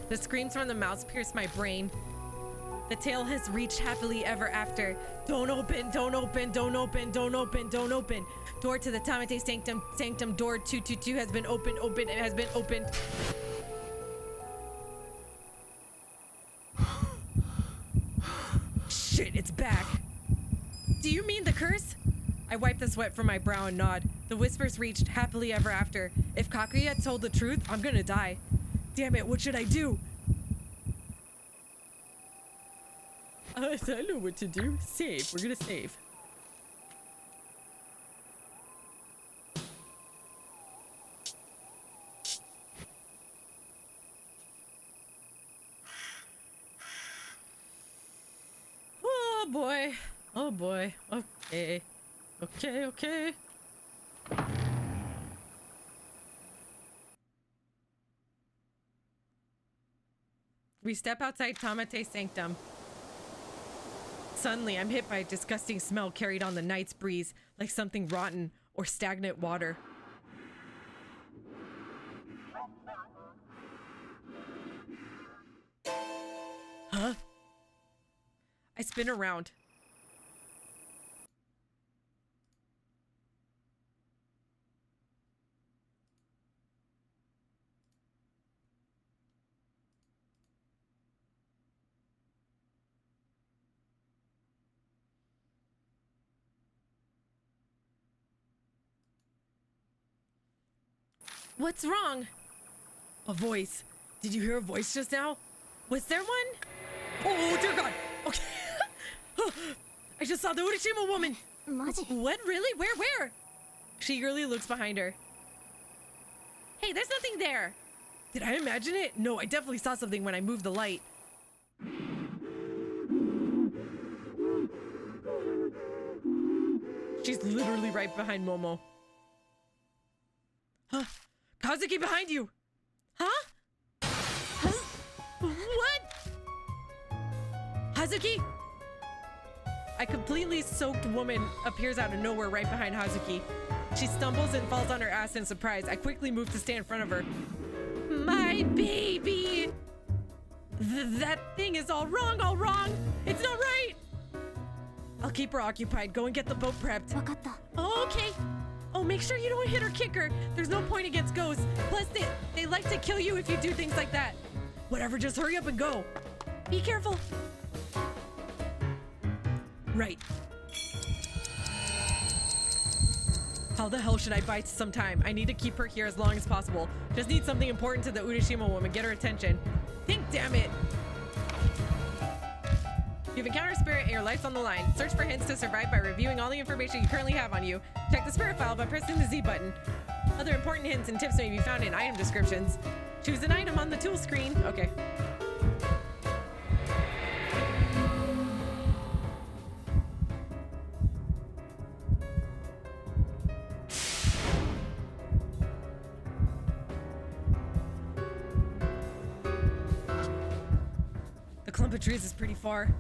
The screams from the mouse pierced my brain. The tale has reached happily ever after. Don't open, don't open, don't open, don't open, don't open. Door to the Tamate Sanctum door 222 has been opened, it has been opened. Shit, it's back. Do you mean the curse? I wipe the sweat from my brow and nod. The whispers reached happily ever after. If Kakuya told the truth, I'm gonna die. Damn it, what should I do? I know what to do. Save. We're gonna save. Oh boy. Oh boy. Okay. Okay. We step outside Tamate Sanctum. Suddenly, I'm hit by a disgusting smell carried on the night's breeze, like something rotten or stagnant water. Huh? I spin around. What's wrong? A voice. Did you hear a voice just now? Was there one? Oh, dear God. Okay. I just saw the Urashima woman. What? Really? Where? She eagerly looks behind her. Hey, there's nothing there. Did I imagine it? No, I definitely saw something when I moved the light. She's literally right behind Momo. Huh? Kazuki behind you! Huh? What? Hazuki? A completely soaked woman appears out of nowhere right behind Hazuki. She stumbles and falls on her ass in surprise. I quickly move to stay in front of her. My baby! That thing is all wrong, all wrong! It's not right! I'll keep her occupied. Go and get the boat prepped. Oh, okay. Oh, make sure you don't hit or kick her. There's no point against ghosts. Plus, they like to kill you if you do things like that. Whatever, just hurry up and go. Be careful. Right. How the hell should I buy some time? I need to keep her here as long as possible. Just need something important to the Urashima woman. Get her attention. Think, damn it. You've encountered a spirit and your life's on the line. Search for hints to survive by reviewing all the information you currently have on you. Check the spirit file by pressing the Z button. Other important hints and tips may be found in item descriptions. Choose an item on the tool screen. Okay. The clump of trees is pretty far.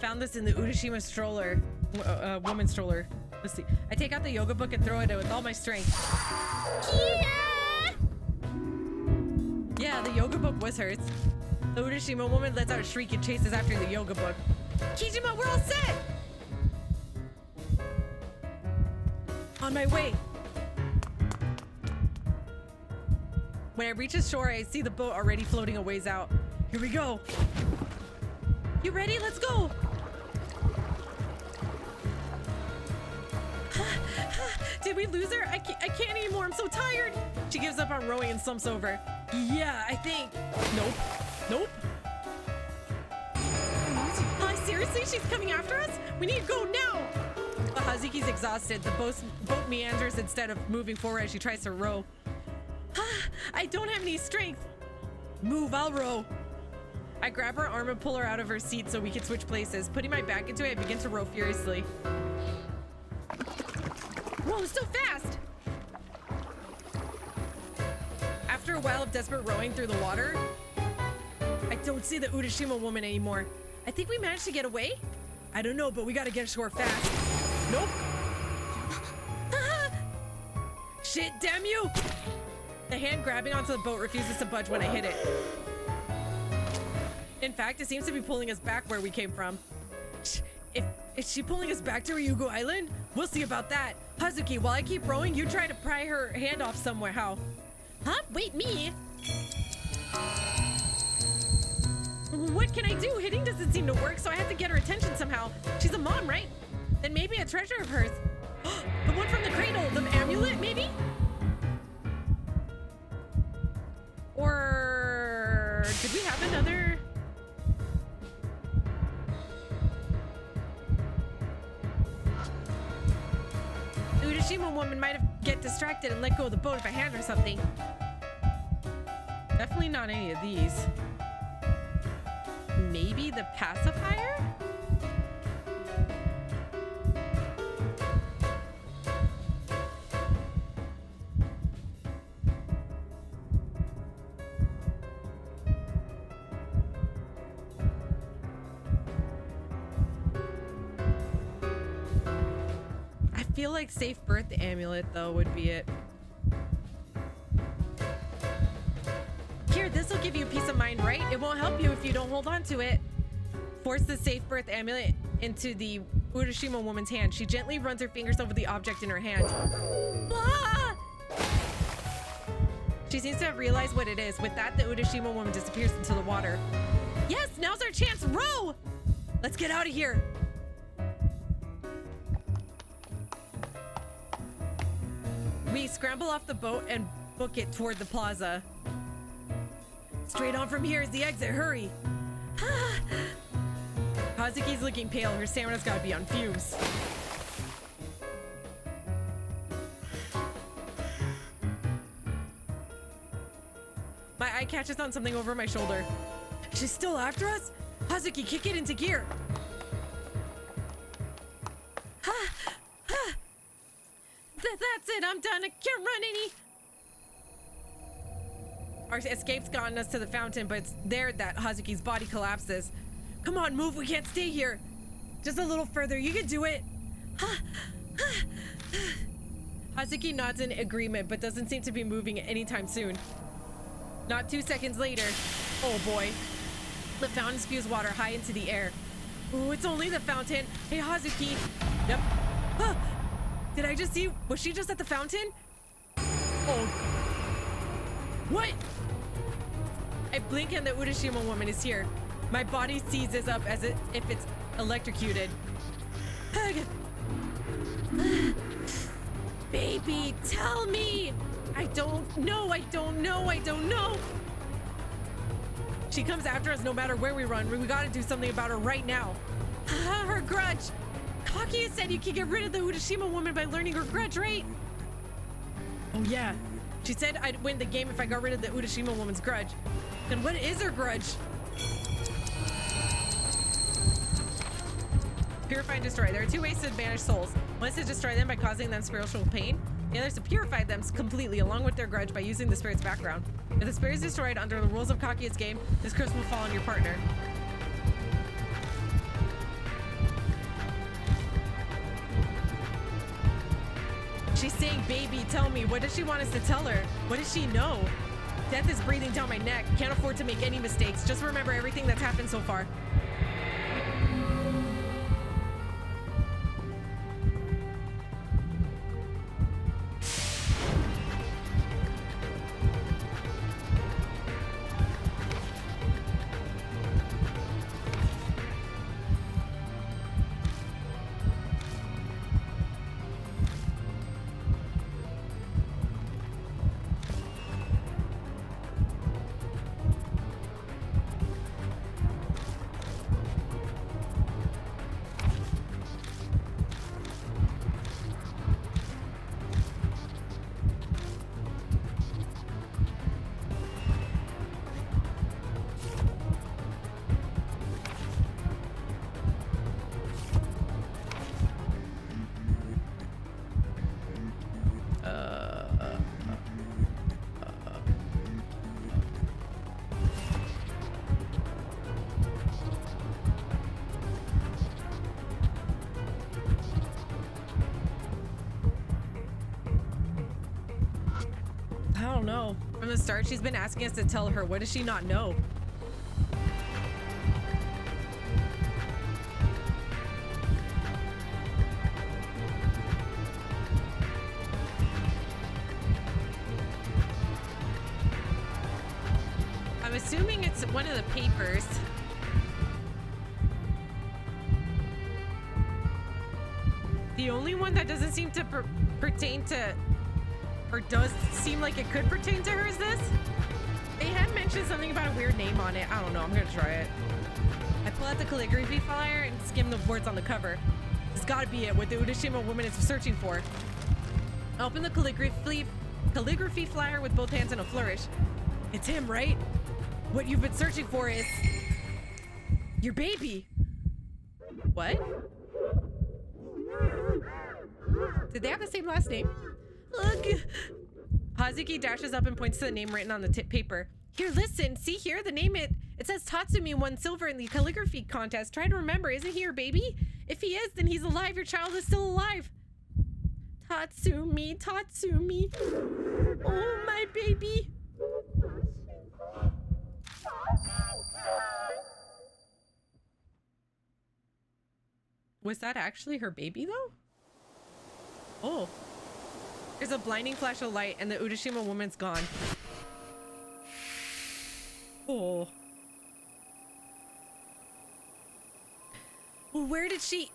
Found this in the Urashima stroller, woman's stroller. Let's see. I take out the yoga book and throw it with all my strength. Yeah, the yoga book was hers. The Urashima woman lets out a shriek and chases after the yoga book. Kijima, we're all set! On my way. When I reach the shore, I see the boat already floating a ways out. Here we go. You ready? Let's go! Did we lose her? I can't anymore. I'm so tired. She gives up on rowing and slumps over. Yeah, I think. Nope. Nope. Seriously? She's coming after us? We need to go now. But Hazuki's exhausted. The boat meanders instead of moving forward as she tries to row. I don't have any strength. Move, I'll row. I grab her arm and pull her out of her seat so we can switch places. Putting my back into it, I begin to row furiously. Whoa, so fast! After a while of desperate rowing through the water, I don't see the Urashima woman anymore. I think we managed to get away? I don't know, but we gotta get ashore fast. Nope. Shit, damn you! The hand grabbing onto the boat refuses to budge when I hit it. In fact, it seems to be pulling us back where we came from. Is she pulling us back to Ryugu Island? We'll see about that. Hazuki, while I keep rowing, you try to pry her hand off somewhere. How? Huh? Wait, me? What can I do? Hitting doesn't seem to work, so I have to get her attention somehow. She's a mom, right? Then maybe a treasure of hers. The one from the cradle, the amulet, maybe? Or did we have another? The Urashima woman might get distracted and let go of the boat if I hand her something. Definitely not any of these. Maybe the pacifier? I feel like safe birth amulet though would be it. Here, this will give you peace of mind, right? It won't help you if you don't hold on to it. Force the safe birth amulet into the Urashima woman's hand. She gently runs her fingers over the object in her hand. Ah! She seems to have realized what it is. With that, the Urashima woman disappears into the water. Yes, now's our chance. Row! Let's get out of here. We scramble off the boat and book it toward the plaza. Straight on from here is the exit. Hurry. Hazuki's looking pale. Her stamina's gotta be on fumes. My eye catches on something over my shoulder. She's still after us? Hazuki, kick it into gear. That's it. I'm done. I can't run any. Our escape's gotten us to the fountain, but it's there that Hazuki's body collapses. Come on, move. We can't stay here. Just a little further. You can do it. Hazuki nods in agreement, but doesn't seem to be moving anytime soon. Not 2 seconds later. Oh boy. The fountain spews water high into the air. Ooh, it's only the fountain. Hey, Hazuki. Yep. Did I just see? Was she just at the fountain? Oh. What? I blink and the Urashima woman is here. My body seizes up as if it's electrocuted. Baby, tell me! I don't know. She comes after us no matter where we run. We gotta do something about her right now. Her grudge. Kakia said you can get rid of the Urashima woman by learning her grudge, right? Oh yeah. She said I'd win the game if I got rid of the Urashima woman's grudge. Then what is her grudge? Purify and destroy. There are two ways to banish souls. One is to destroy them by causing them spiritual pain. The other is to purify them completely along with their grudge by using the spirit's background. If the spirit is destroyed under the rules of Kakia's game, this curse will fall on your partner. She's saying, baby, tell me, what does she want us to tell her? What does she know? Death is breathing down my neck. Can't afford to make any mistakes. Just remember everything that's happened so far. From the start, she's been asking us to tell her. What does she not know? I'm assuming it's one of the papers. The only one that doesn't seem to pertain to, or does seem like it could pertain to her, is this? They had mentioned something about a weird name on it. I don't know. I'm gonna try it. I pull out the calligraphy flyer and skim the words on the cover. It's gotta be it, what the Urashima woman is searching for. I open the calligraphy flyer with both hands in a flourish. It's him, right? What you've been searching for is your baby. What? Did they have the same last name? Ugh. Hazuki dashes up and points to the name written on the paper. Here, listen. See here? The name it says Tatsumi won silver in the calligraphy contest. Try to remember. Isn't he your baby? If he is, then he's alive. Your child is still alive. Tatsumi. Oh, my baby. Was that actually her baby, though? Oh. There's a blinding flash of light and the Urashima woman's gone. Oh. Well, where did she...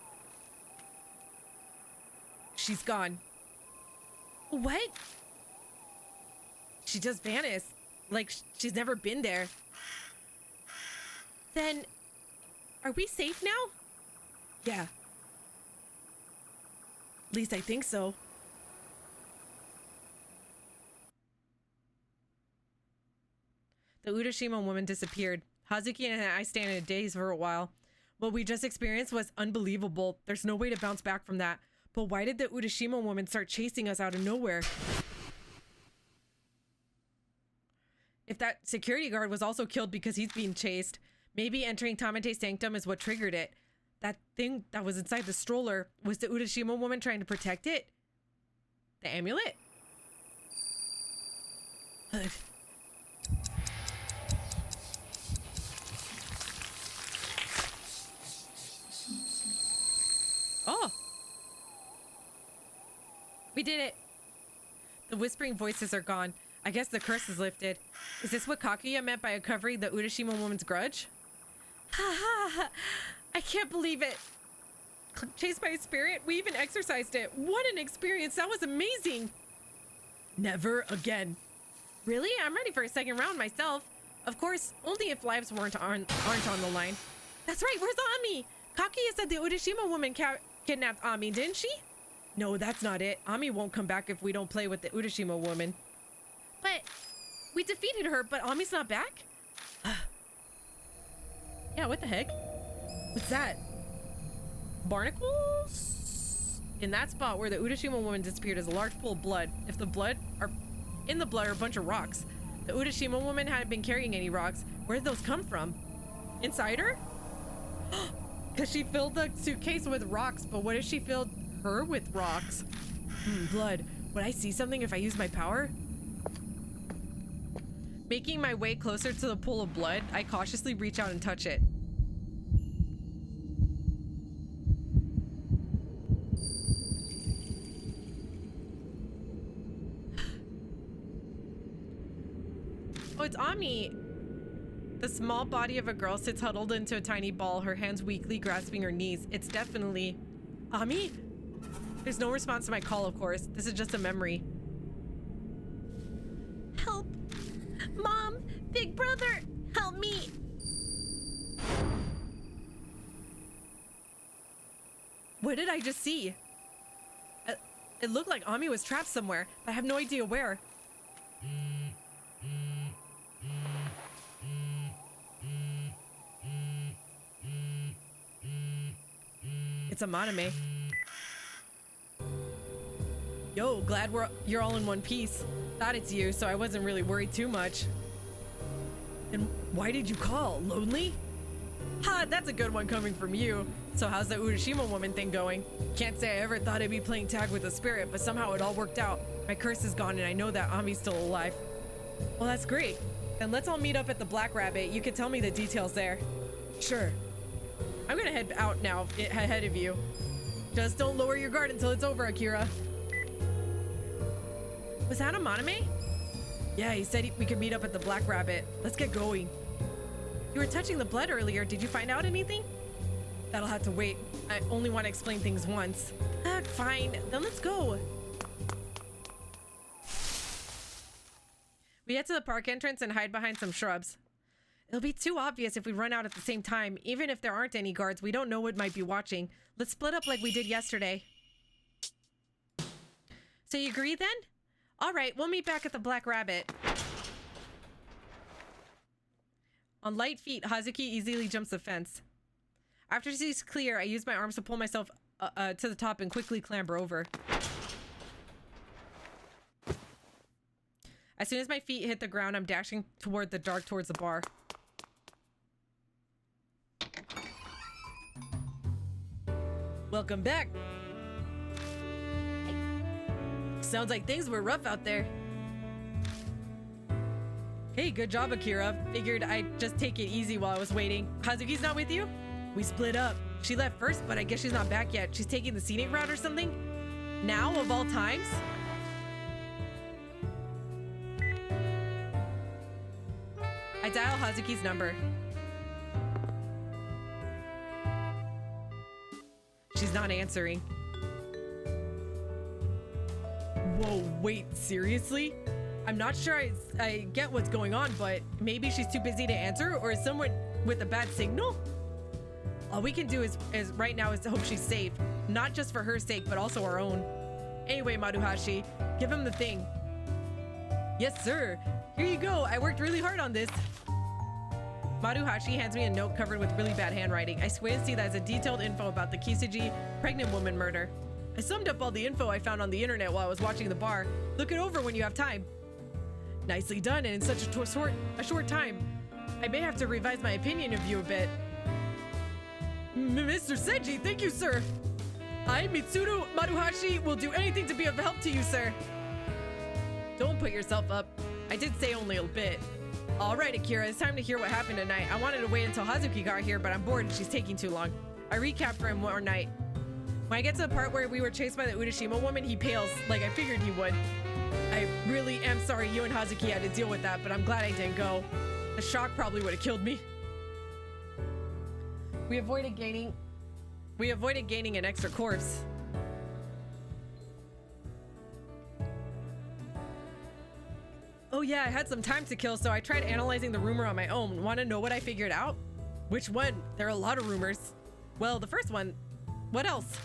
She's gone. What? She just vanished. Like, she's never been there. Then, are we safe now? Yeah. At least I think so. The Urashima woman disappeared. Hazuki and I stand in a daze for a while. What we just experienced was unbelievable. There's no way to bounce back from that. But why did the Urashima woman start chasing us out of nowhere? If that security guard was also killed because he's being chased, maybe entering Tamate's sanctum is what triggered it. That thing that was inside the stroller, was the Urashima woman trying to protect it? The amulet? Oh! We did it! The whispering voices are gone. I guess the curse is lifted. Is this what Kaguya meant by uncovering the Urashima woman's grudge? Ha ha! I can't believe it! Chased by a spirit? We even exorcised it. What an experience! That was amazing! Never again. Really? I'm ready for a second round myself. Of course, only if lives aren't on the line. That's right, where's Ami? Kaguya said the Urashima woman kidnapped Ami, didn't she? No, that's not it. Ami won't come back if we don't play with the Urashima woman. But we defeated her, but Ami's not back? Yeah, what the heck? What's that? Barnacles? In that spot where the Urashima woman disappeared is a large pool of blood. If the blood are in the blood are a bunch of rocks. The Urashima woman hadn't been carrying any rocks. Where did those come from? Inside her? Because she filled the suitcase with rocks, but what if she filled her with rocks? Blood. Would I see something if I use my power? Making my way closer to the pool of blood, I cautiously reach out and touch it. Oh, it's Ami! The small body of a girl sits huddled into a tiny ball, her hands weakly grasping her knees. It's definitely... Ami? There's no response to my call, of course. This is just a memory. Help! Mom! Big brother! Help me! What did I just see? It looked like Ami was trapped somewhere, but I have no idea where. It's a Maname. Yo, glad you're all in one piece. Thought it's you, so I wasn't really worried too much. And why did you call? Lonely? Ha, that's a good one coming from you. So how's the Urashima woman thing going? Can't say I ever thought I'd be playing tag with a spirit, but somehow it all worked out. My curse is gone and I know that Ami's still alive. Well, that's great. Then let's all meet up at the Black Rabbit. You can tell me the details there. Sure. I'm gonna head out now, ahead of you. Just don't lower your guard until it's over, Akira. Was that a Maname? Yeah, he said we could meet up at the Black Rabbit. Let's get going. You were touching the blood earlier. Did you find out anything? That'll have to wait. I only want to explain things once. Fine. Then let's go. We head to the park entrance and hide behind some shrubs. It'll be too obvious if we run out at the same time. Even if there aren't any guards, we don't know what might be watching. Let's split up like we did yesterday. So you agree then? All right, we'll meet back at the Black Rabbit. On light feet, Hazuki easily jumps the fence. After she's clear, I use my arms to pull myself to the top and quickly clamber over. As soon as my feet hit the ground, I'm dashing toward the dark towards the bar. Welcome back. Sounds like things were rough out there. Hey, good job, Akira. Figured I'd just take it easy while I was waiting. Hazuki's not with you? We split up. She left first, but I guess she's not back yet. She's taking the scenic route or something? Now, of all times? I dial Hazuki's number. She's not answering. Whoa, wait, seriously? I'm not sure I get what's going on, but maybe she's too busy to answer, or is someone with a bad signal? All we can do is right now is to hope she's safe. Not just for her sake, but also our own. Anyway, Maruhashi, give him the thing. Yes, sir. Here you go. I worked really hard on this. Maruhashi hands me a note covered with really bad handwriting. I squint and see that it's a detailed info about the Kisiji pregnant woman murder. I summed up all the info I found on the internet while I was watching the bar. Look it over when you have time. Nicely done, and in such a short time. I may have to revise my opinion of you a bit. Mr. Seiji, thank you, sir. I, Mitsuru Maruhashi, will do anything to be of help to you, sir. Don't put yourself up. I did say only a bit. All right, Akira, it's time to hear what happened tonight. I wanted to wait until Hazuki got here, but I'm bored and she's taking too long. I recapped for him one night. When I get to the part where we were chased by the Urashima woman, he pales, like I figured he would. I really am sorry you and Hazuki had to deal with that, but I'm glad I didn't go. The shock probably would have killed me. We avoided gaining an extra corpse. Oh yeah, I had some time to kill, so I tried analyzing the rumor on my own. Want to know what I figured out? Which one? There are a lot of rumors. Well, the first one. What else?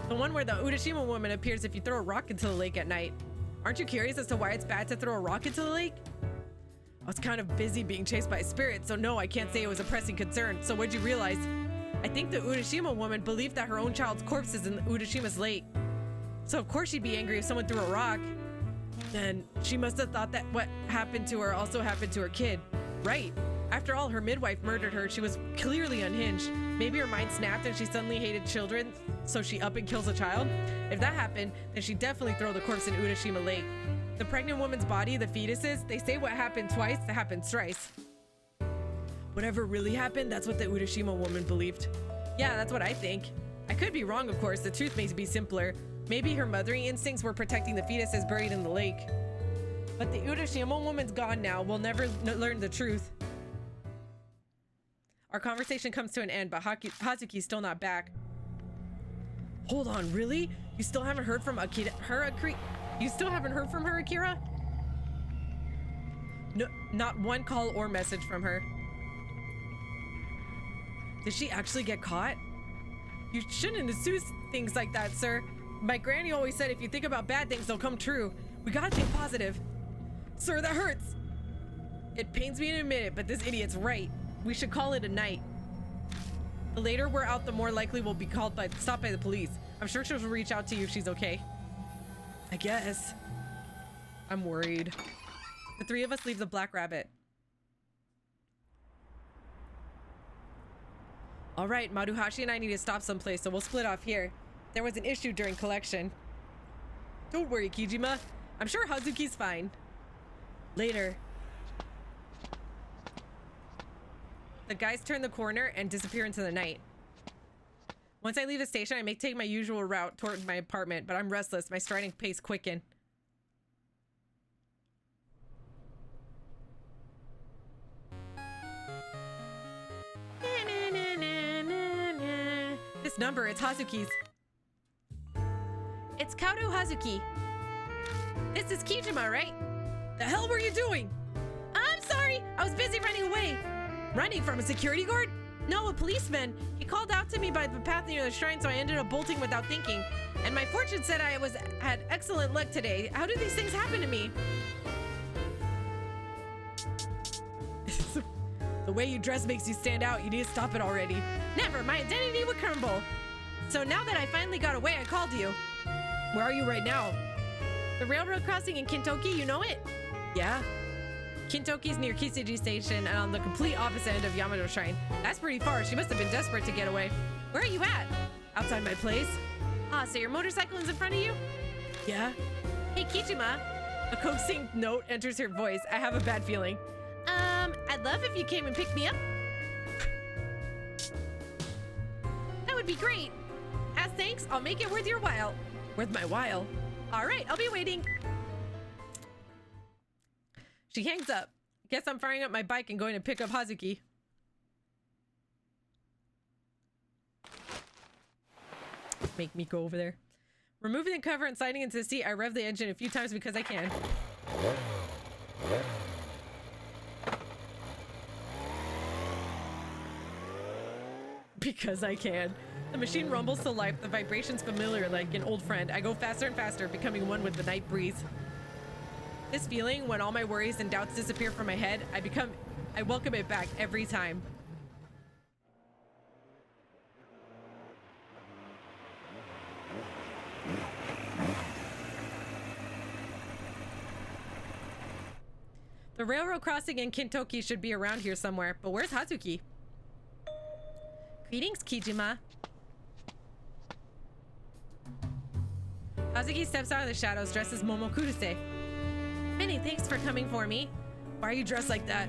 The one where the Urashima woman appears if you throw a rock into the lake at night. Aren't you curious as to why it's bad to throw a rock into the lake? I was kind of busy being chased by a spirit, so no, I can't say it was a pressing concern. So what'd you realize? I think the Urashima woman believed that her own child's corpse is in Urashima's lake. So of course she'd be angry if someone threw a rock. Then she must have thought that what happened to her also happened to her kid. Right. After all, her midwife murdered her. She was clearly unhinged. Maybe her mind snapped and she suddenly hated children, so she up and kills a child? If that happened, then she'd definitely throw the corpse in Urashima Lake. The pregnant woman's body, the fetuses, they say what happened twice, that happened thrice. Whatever really happened, that's what the Urashima woman believed. Yeah, that's what I think. I could be wrong, of course. The truth may be simpler. Maybe her mothering instincts were protecting the fetuses buried in the lake. But the Urashima woman's gone now. We'll never learn the truth. Our conversation comes to an end, but Hazuki's still not back. Hold on, really? You still haven't heard from You still haven't heard from her, Akira? No, not one call or message from her. Did she actually get caught? You shouldn't assume things like that, sir. My granny always said if you think about bad things, they'll come true. We gotta think positive. Sir, that hurts. It pains me to admit it, but this idiot's right. We should call it a night. The later we're out, the more likely we'll be stopped by the police. I'm sure she'll reach out to you if she's okay. I guess. I'm worried. The three of us leave the Black Rabbit. All right, Maruhashi and I need to stop someplace, so we'll split off here. There was an issue during collection. Don't worry, Kijima. I'm sure Hazuki's fine. Later. The guys turn the corner and disappear into the night. Once I leave the station, I may take my usual route toward my apartment, but I'm restless. My striding pace quicken. This number, it's Hazuki's. It's Kaoru Hazuki. This is Kijima, right? The hell were you doing? I'm sorry. I was busy running away. Running from a security guard? No, a policeman. He called out to me by the path near the shrine, so I ended up bolting without thinking. And my fortune said I had excellent luck today. How do these things happen to me? The way you dress makes you stand out. You need to stop it already. Never. My identity would crumble. So now that I finally got away, I called you. Where are you right now? The railroad crossing in Kintoki, you know it? Yeah. Kintoki's near Kisiji Station and on the complete opposite end of Yamato Shrine. That's pretty far. She must have been desperate to get away. Where are you at? Outside my place. Ah, so your motorcycle is in front of you? Yeah. Hey, Kijima. A coaxing note enters her voice. I have a bad feeling. I'd love if you came and picked me up. That would be great. As thanks, I'll make it worth your while. Worth my while? All right, I'll be waiting. She hangs up. Guess I'm firing up my bike and going to pick up Hazuki. Make me go over there. Removing the cover and sliding into the seat, I rev the engine a few times because I can. Because I can. The machine rumbles to life, the vibrations familiar like an old friend. I go faster and faster, becoming one with the night breeze. This feeling, when all my worries and doubts disappear from my head, I welcome it back every time. The railroad crossing in Kintoki should be around here somewhere, but where's Hazuki? Greetings, Kijima. Hazuki steps out of the shadows dressed as Momo Kurose. Many thanks for coming for me. Why are you dressed like that?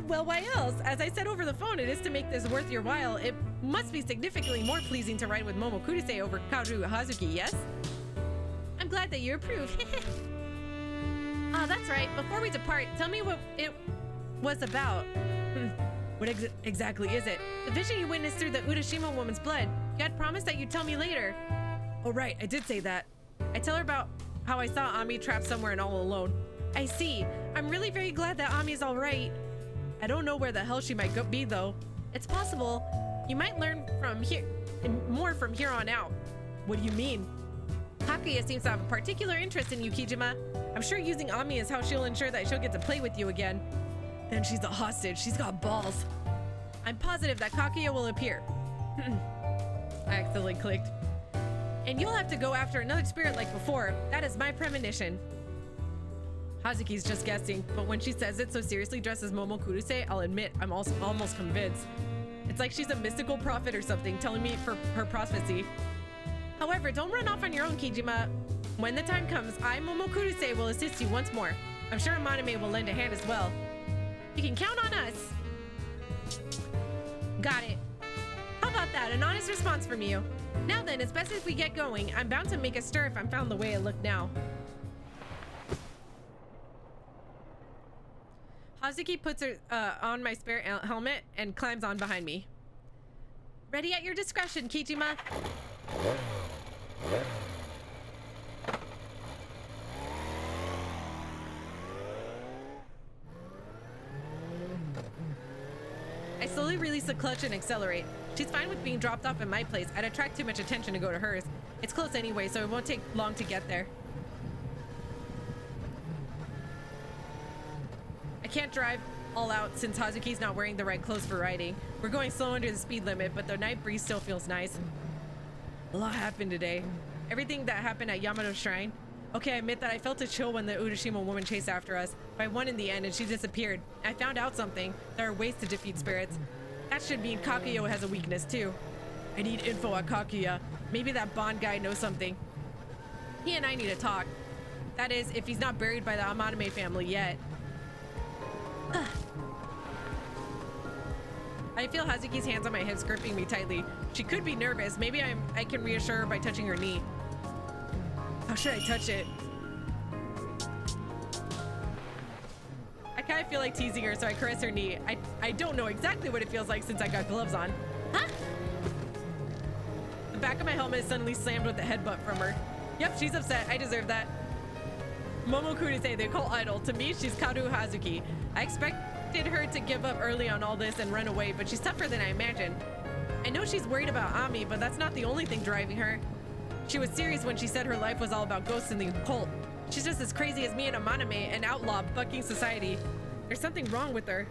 Well, why else? As I said over the phone, it is to make this worth your while. It must be significantly more pleasing to ride with Momo Kurose over Kaoru Hazuki, yes? I'm glad that you approve. Ah, that's right. Before we depart, tell me what it was about. What exactly is it? The vision you witnessed through the Urashima woman's blood. You had promised that you'd tell me later. Oh, right. I did say that. I tell her about how I saw Ami trapped somewhere and all alone. I see. I'm really very glad that Ami's all right. I don't know where the hell she might be, though. It's possible. You might learn more from here on out. What do you mean? Kakuya seems to have a particular interest in you, Kijima. I'm sure using Ami is how she'll ensure that she'll get to play with you again. Then she's a hostage. She's got balls. I'm positive that Kakuya will appear. I accidentally clicked. And you'll have to go after another spirit like before. That is my premonition. Hazuki's just guessing, but when she says it so seriously dressed as Momo Kurose, I'll admit I'm also almost convinced. It's like she's a mystical prophet or something telling me for her prophecy. However, don't run off on your own, Kijima. When the time comes, I, Momo Kurose, will assist you once more. I'm sure Amaname will lend a hand as well. You can count on us. Got it. How about that? An honest response from you. Now then, as best as we get going, I'm bound to make a stir if I'm found the way I look now. Hazuki puts her on my spare helmet and climbs on behind me. Ready at your discretion, Kijima. I slowly release the clutch and accelerate. She's fine with being dropped off at my place. I'd attract too much attention to go to hers. It's close anyway, so it won't take long to get there. I can't drive all out since Hazuki's not wearing the right clothes for riding. We're going slow under the speed limit, but the night breeze still feels nice. A lot happened today. Everything that happened at Yamato Shrine. Okay, I admit that I felt a chill when the Urashima woman chased after us, but I won in the end and she disappeared. I found out something. There are ways to defeat spirits. That should mean Kakuya has a weakness too. I need info on Kakuya. Maybe that Bond guy knows something. He and I need to talk. That is, if he's not buried by the Amaname family yet. I feel Hazuki's hands on my hips gripping me tightly. She could be nervous. Maybe I can reassure her by touching her knee. How should I touch it? I kind of feel like teasing her, so I caress her knee. I don't know exactly what it feels like since I got gloves on. Huh? The back of my helmet is suddenly slammed with a headbutt from her. Yep, she's upset. I deserve that. Momo Kurose, they call idol. To me, she's Kaoru Hazuki. I expected her to give up early on all this and run away, but she's tougher than I imagined. I know she's worried about Ami, but that's not the only thing driving her. She was serious when she said her life was all about ghosts and the occult. She's just as crazy as me and Amaname, an outlaw bucking society. There's something wrong with her.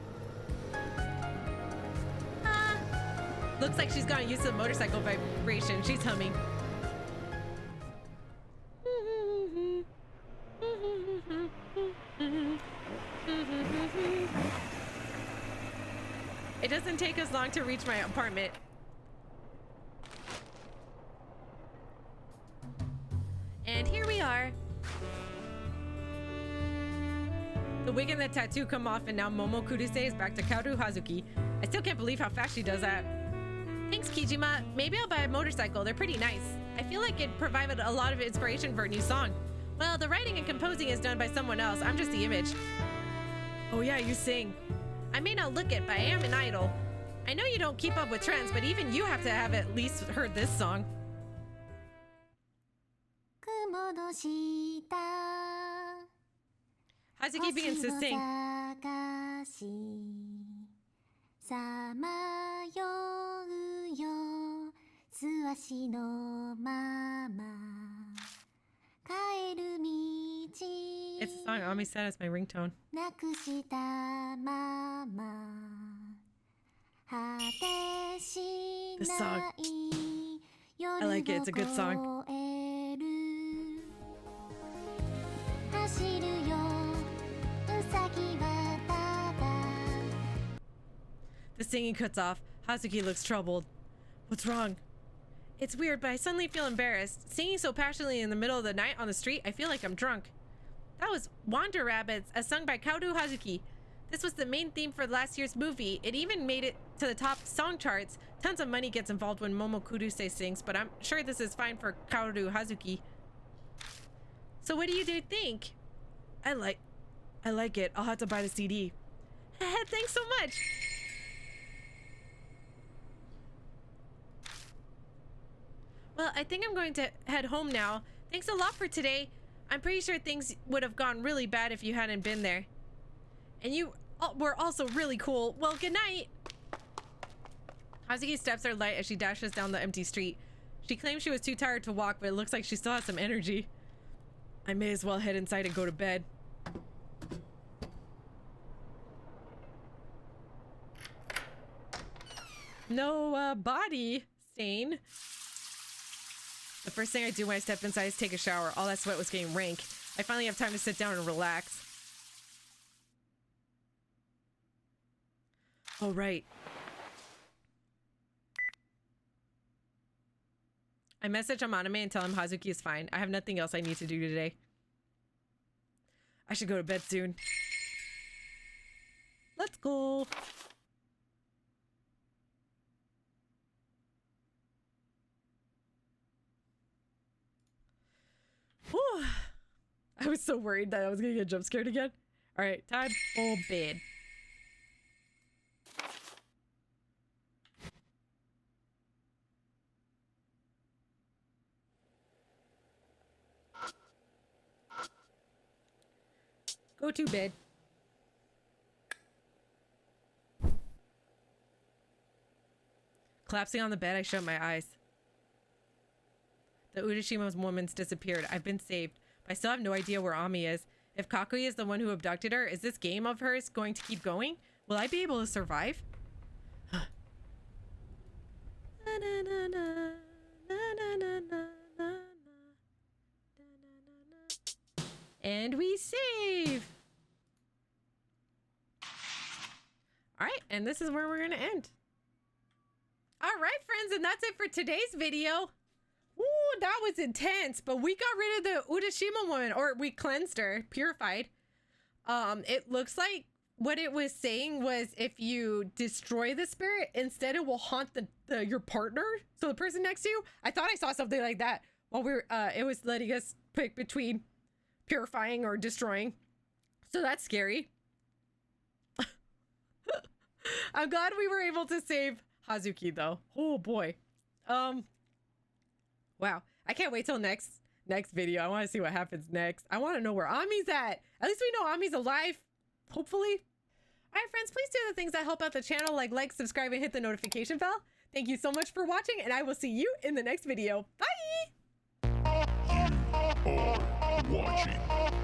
Looks like she's gotten used to the motorcycle vibration. She's humming. It doesn't take us long to reach my apartment. And here we are. The wig and the tattoo come off, and now Momo Kurose is back to Kaoru Hazuki. I still can't believe how fast she does that. Thanks, Kijima. Maybe I'll buy a motorcycle. They're pretty nice. I feel like it provided a lot of inspiration for a new song. Well, the writing and composing is done by someone else. I'm just the image. Oh yeah, you sing. I may not look it, but I am an idol. I know you don't keep up with trends, but even you have to have at least heard this song. Hazuki begins to sing. 私のまま帰る道 It's a song Ami said as my ringtone. なくしたまま果てし This な song. い I like it. It's a good song. 走るようさぎはただ The singing cuts off. Hazuki looks troubled. What's wrong? It's weird, but I suddenly feel embarrassed. Singing so passionately in the middle of the night on the street, I feel like I'm drunk. That was Wander Rabbits, as sung by Kaoru Hazuki. This was the main theme for last year's movie. It even made it to the top song charts. Tons of money gets involved when Momo Kuruse sings, but I'm sure this is fine for Kaoru Hazuki. So what do you think? I like it. I'll have to buy the CD. Thanks so much. Well, I think I'm going to head home now. Thanks a lot for today. I'm pretty sure things would have gone really bad if you hadn't been there. And you were also really cool. Well, good night. Hazuki's steps are light as she dashes down the empty street. She claims she was too tired to walk, but it looks like she still has some energy. I may as well head inside and go to bed. No body stain. The first thing I do when I step inside is take a shower. All that sweat was getting rank. I finally have time to sit down and relax. Oh, right. I message Amaname and tell him Hazuki is fine. I have nothing else I need to do today. I should go to bed soon. Let's go. Whew. I was so worried that I was gonna get jump scared again. All right, time for bed. Go to bed. Collapsing on the bed, I shut my eyes. The Urashima woman's disappeared. I've been saved, but I still have no idea where Ami is. If Kakuya is the one who abducted her, is this game of hers going to keep going? Will I be able to survive? And we save! Alright, and this is where we're gonna end. Alright, friends, and that's it for today's video. Ooh, that was intense, but we got rid of the Urashima woman, or we cleansed her, purified. It looks like what it was saying was if you destroy the spirit, instead it will haunt your partner, so the person next to you. I thought I saw something like that while we were, it was letting us pick between purifying or destroying. So that's scary. I'm glad we were able to save Hazuki though. Oh boy. Wow. I can't wait till next video. I want to see what happens next. I want to know where Ami's at. At least we know Ami's alive. Hopefully. All right, friends, please do the things that help out the channel, like, subscribe, and hit the notification bell. Thank you so much for watching, and I will see you in the next video. Bye! You are watching